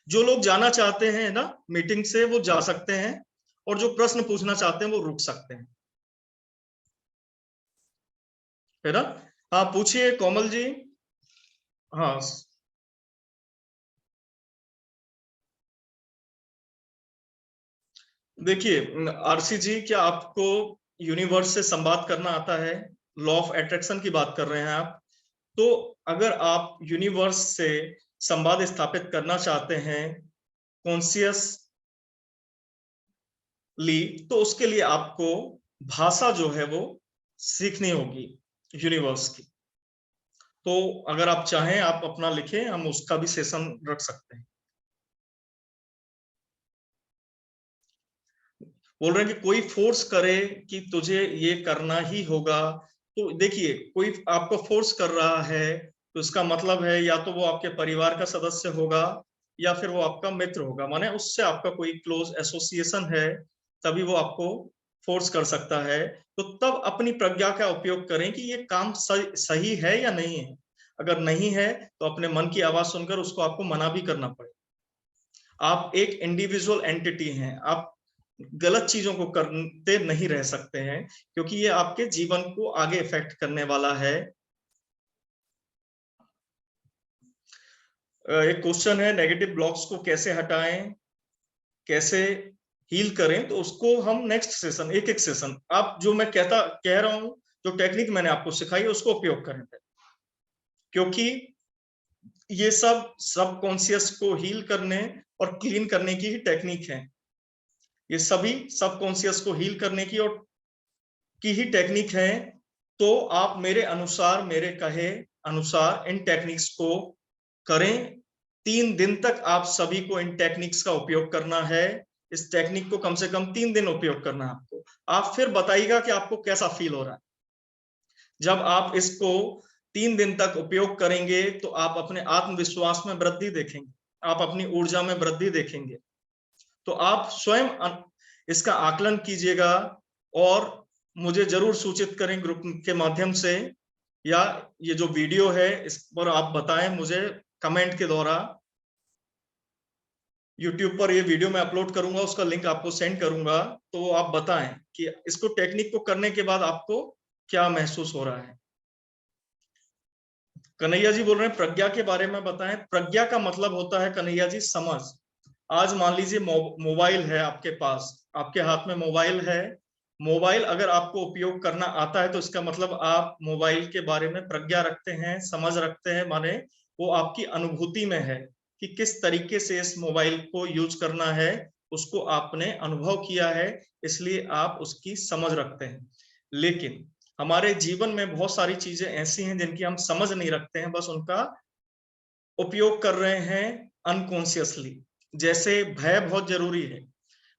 जो लोग जाना चाहते हैं ना मीटिंग से, वो जा सकते हैं, और जो प्रश्न पूछना चाहते हैं वो रुक सकते हैं, है ना। हाँ, पूछिए कोमल जी। हाँ, देखिए आरसी जी, क्या आपको यूनिवर्स से संवाद करना आता है? लॉ ऑफ अट्रैक्शन की बात कर रहे हैं आप। तो अगर आप यूनिवर्स से संवाद स्थापित करना चाहते हैं कॉन्शियसली, तो उसके लिए आपको भाषा जो है वो सीखनी होगी यूनिवर्स की। तो अगर आप चाहें आप अपना लिखें, हम उसका भी सेशन रख सकते हैं। बोल रहे हैं कि कोई फोर्स करे कि तुझे ये करना ही होगा। तो देखिए, कोई आपको फोर्स कर रहा है तो इसका मतलब है या तो वो आपके परिवार का सदस्य होगा या फिर वो आपका मित्र होगा, माने उससे आपका कोई क्लोज एसोसिएशन है, तभी वो आपको फोर्स कर सकता है। तो तब अपनी प्रज्ञा का उपयोग करें कि ये काम सही है या नहीं है। अगर नहीं है तो अपने मन की आवाज सुनकर उसको आपको मना भी करना पड़े। आप एक इंडिविजुअल एंटिटी हैं, आप गलत चीजों को करते नहीं रह सकते हैं, क्योंकि ये आपके जीवन को आगे इफेक्ट करने वाला है। एक क्वेश्चन है, नेगेटिव ब्लॉक्स को कैसे हटाएं, कैसे हील करें? तो उसको हम नेक्स्ट सेशन, एक एक सेशन, आप जो मैं कह रहा हूं, जो टेक्निक मैंने आपको सिखाई है उसको उपयोग करें, क्योंकि ये सब कॉन्शियस को हील करने और क्लीन करने की ही टेक्निक है। ये सभी सबकॉन्शियस को हील करने की ही टेक्निक है। तो आप मेरे अनुसार, मेरे कहे अनुसार इन टेक्निक्स को करें। 3 दिन तक आप सभी को इन टेक्निक्स का उपयोग करना है। इस टेक्निक को कम से कम 3 दिन उपयोग करना है आपको। आप फिर बताइएगा कि आपको कैसा फील हो रहा है। जब आप इसको 3 दिन तक उपयोग करेंगे तो आप अपने आत्मविश्वास में वृद्धि देखेंगे, आप अपनी ऊर्जा में वृद्धि देखेंगे। तो आप स्वयं इसका आकलन कीजिएगा और मुझे जरूर सूचित करें ग्रुप के माध्यम से, या ये जो वीडियो है इस पर आप बताएं मुझे कमेंट के द्वारा। YouTube पर ये वीडियो मैं अपलोड करूंगा, उसका लिंक आपको सेंड करूंगा, तो आप बताएं कि इसको टेक्निक को करने के बाद आपको क्या महसूस हो रहा है। कन्हैया जी बोल रहे हैं प्रज्ञा के बारे में बताएं। प्रज्ञा का मतलब होता है कन्हैया जी समझ। आज मान लीजिए मोबाइल है आपके पास, आपके हाथ में मोबाइल है। मोबाइल अगर आपको उपयोग करना आता है तो इसका मतलब आप मोबाइल के बारे में प्रज्ञा रखते हैं, समझ रखते हैं, माने वो आपकी अनुभूति में है कि किस तरीके से इस मोबाइल को यूज करना है, उसको आपने अनुभव किया है, इसलिए आप उसकी समझ रखते हैं। लेकिन हमारे जीवन में बहुत सारी चीजें ऐसी हैं जिनकी हम समझ नहीं रखते हैं, बस उनका उपयोग कर रहे हैं अनकॉन्शियसली। जैसे भय बहुत जरूरी है।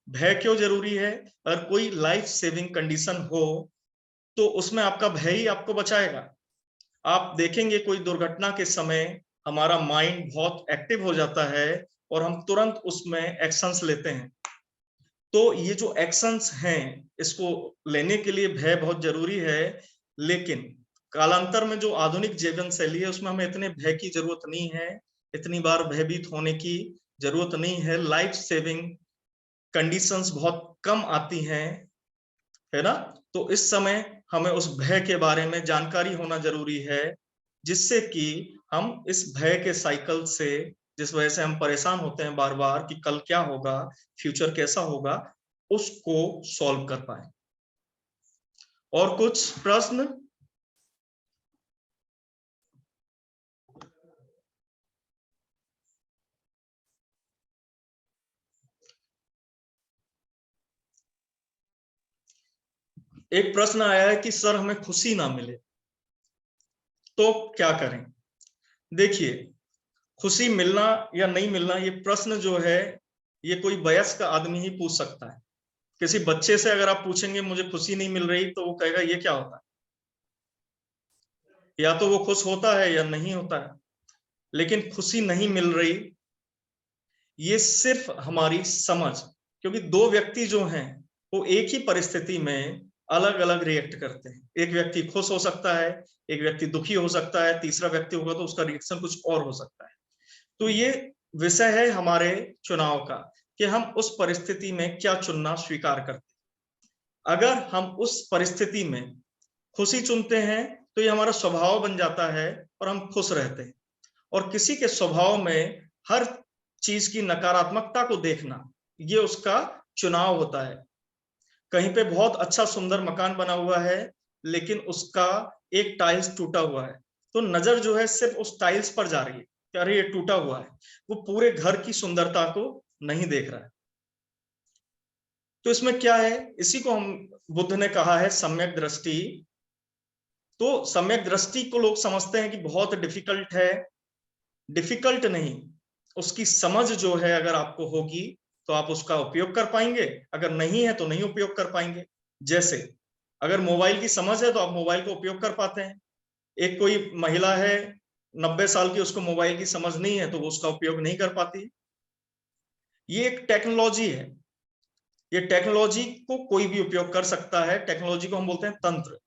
भय क्यों जरूरी है? अगर कोई लाइफ सेविंग कंडीशन हो तो उसमें आपका भय ही आपको बचाएगा। आप देखेंगे कोई दुर्घटना के समय हमारा माइंड बहुत एक्टिव हो जाता है और हम तुरंत उसमें एक्शंस लेते हैं। तो ये जो एक्शंस हैं, इसको लेने के लिए भय बहुत जरूरी है। लेकिन कालांतर में जो आधुनिक जीवन शैली है उसमें हमें इतने भय की जरूरत नहीं है, इतनी बार भयभीत होने की जरूरत नहीं है। लाइफ सेविंग कंडीशंस बहुत कम आती हैं, है ना। तो इस समय हमें उस भय के बारे में जानकारी होना जरूरी है, जिससे कि हम इस भय के साइकिल से, जिस वजह से हम परेशान होते हैं बार बार कि कल क्या होगा, फ्यूचर कैसा होगा, उसको सॉल्व कर पाए। और कुछ प्रश्न? एक प्रश्न आया है कि सर हमें खुशी ना मिले तो क्या करें। देखिए, खुशी मिलना या नहीं मिलना, ये प्रश्न जो है ये कोई वयस्क आदमी ही पूछ सकता है। किसी बच्चे से अगर आप पूछेंगे मुझे खुशी नहीं मिल रही, तो वो कहेगा ये क्या होता है। या तो वो खुश होता है या नहीं होता है। लेकिन खुशी नहीं मिल रही, ये सिर्फ हमारी समझ, क्योंकि दो व्यक्ति जो हैं वो एक ही परिस्थिति में अलग अलग रिएक्ट करते हैं। एक व्यक्ति खुश हो सकता है, एक व्यक्ति दुखी हो सकता है, तीसरा व्यक्ति होगा तो उसका रिएक्शन कुछ और हो सकता है। तो ये विषय है हमारे चुनाव का कि हम उस परिस्थिति में क्या चुनना स्वीकार करते हैं। अगर हम उस परिस्थिति में खुशी चुनते हैं तो ये हमारा स्वभाव बन जाता है और हम खुश रहते हैं। और किसी के स्वभाव में हर चीज की नकारात्मकता को देखना, ये उसका चुनाव होता है। कहीं पे बहुत अच्छा सुंदर मकान बना हुआ है लेकिन उसका एक टाइल्स टूटा हुआ है, तो नजर जो है सिर्फ उस टाइल्स पर जा रही है कि अरे ये टूटा हुआ है, वो पूरे घर की सुंदरता को नहीं देख रहा है। तो इसमें क्या है, इसी को हम, बुद्ध ने कहा है सम्यक दृष्टि। तो सम्यक दृष्टि को लोग समझते हैं कि बहुत डिफिकल्ट है। डिफिकल्ट नहीं, उसकी समझ जो है अगर आपको होगी तो आप उसका उपयोग कर पाएंगे, अगर नहीं है तो नहीं उपयोग कर पाएंगे। जैसे अगर मोबाइल की समझ है तो आप मोबाइल को उपयोग कर पाते हैं। एक कोई महिला है 90 साल की, उसको मोबाइल की समझ नहीं है तो वो उसका उपयोग नहीं कर पाती। ये एक टेक्नोलॉजी है, ये टेक्नोलॉजी को कोई भी उपयोग कर सकता है। टेक्नोलॉजी को हम बोलते हैं तंत्र।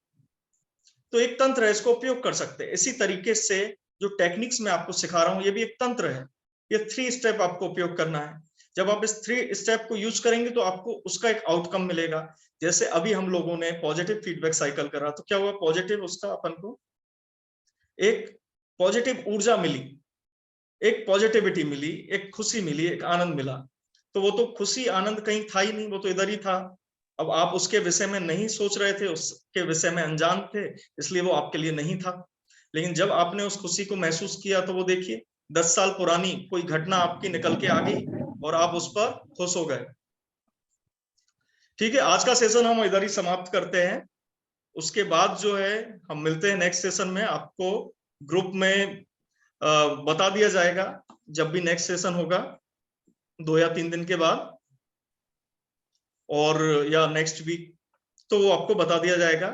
तो एक तंत्र है, इसको उपयोग कर सकते हैं। इसी तरीके से जो टेक्निक्स मैं आपको सिखा रहा हूं ये भी एक तंत्र है। ये 3 स्टेप आपको उपयोग करना है। जब आप इस 3 स्टेप को यूज करेंगे तो आपको उसका एक आउटकम मिलेगा। जैसे अभी हम लोगों ने पॉजिटिव फीडबैक साइकिल करा, तो क्या हुआ, पॉजिटिव उसका अपन को एक पॉजिटिव ऊर्जा मिली, एक पॉजिटिविटी मिली, एक खुशी मिली, एक आनंद मिला। तो वो तो खुशी आनंद कहीं था ही नहीं, वो तो इधर ही था। अब आप उसके विषय में नहीं सोच रहे थे, उसके विषय में अनजान थे, इसलिए वो आपके लिए नहीं था। लेकिन जब आपने उस खुशी को महसूस किया तो वो देखिए 10 साल पुरानी कोई घटना आपकी निकल के आ गई और आप उस पर खुश हो गए। ठीक है, आज का सेशन हम इधर ही समाप्त करते हैं। उसके बाद जो है हम मिलते हैं नेक्स्ट सेशन में। आपको ग्रुप में बता दिया जाएगा जब भी नेक्स्ट सेशन होगा, 2 या 3 दिन के बाद, और या नेक्स्ट वीक, तो वो आपको बता दिया जाएगा।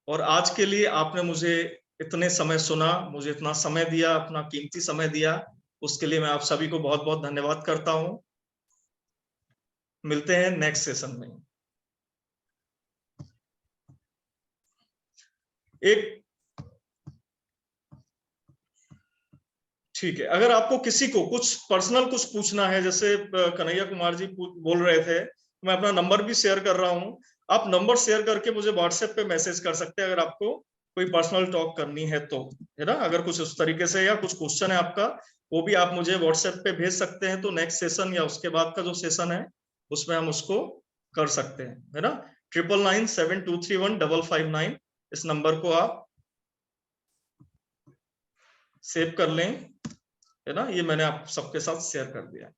और आज के लिए आपने मुझे इतने समय सुना, मुझे इतना समय दिया, अपना कीमती समय दिया, उसके लिए मैं आप सभी को बहुत बहुत धन्यवाद करता हूं। मिलते हैं नेक्स्ट सेशन में। एक ठीक है, अगर आपको किसी को कुछ पर्सनल कुछ पूछना है, जैसे कन्हैया कुमार जी बोल रहे थे, मैं अपना नंबर भी शेयर कर रहा हूं, आप नंबर शेयर करके मुझे व्हाट्सएप पे मैसेज कर सकते हैं अगर आपको कोई पर्सनल टॉक करनी है तो, है ना। अगर कुछ उस तरीके से या कुछ क्वेश्चन है आपका, वो भी आप मुझे व्हाट्सएप पे भेज सकते हैं, तो नेक्स्ट सेशन या उसके बाद का जो सेशन है उसमें हम उसको कर सकते हैं, है ना। 9997231559 इस नंबर को आप सेव कर लें, है ना। ये मैंने आप सबके साथ शेयर कर दिया।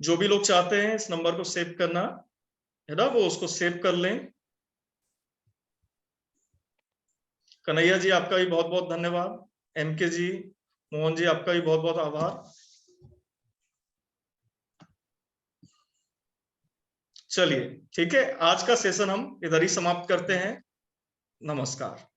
जो भी लोग चाहते हैं इस नंबर को सेव करना, है ना, वो उसको सेव कर लें। कन्हैया जी आपका भी बहुत बहुत धन्यवाद। एमके जी, मोहन जी आपका भी बहुत बहुत आभार। चलिए ठीक है, आज का सेशन हम इधर ही समाप्त करते हैं। नमस्कार।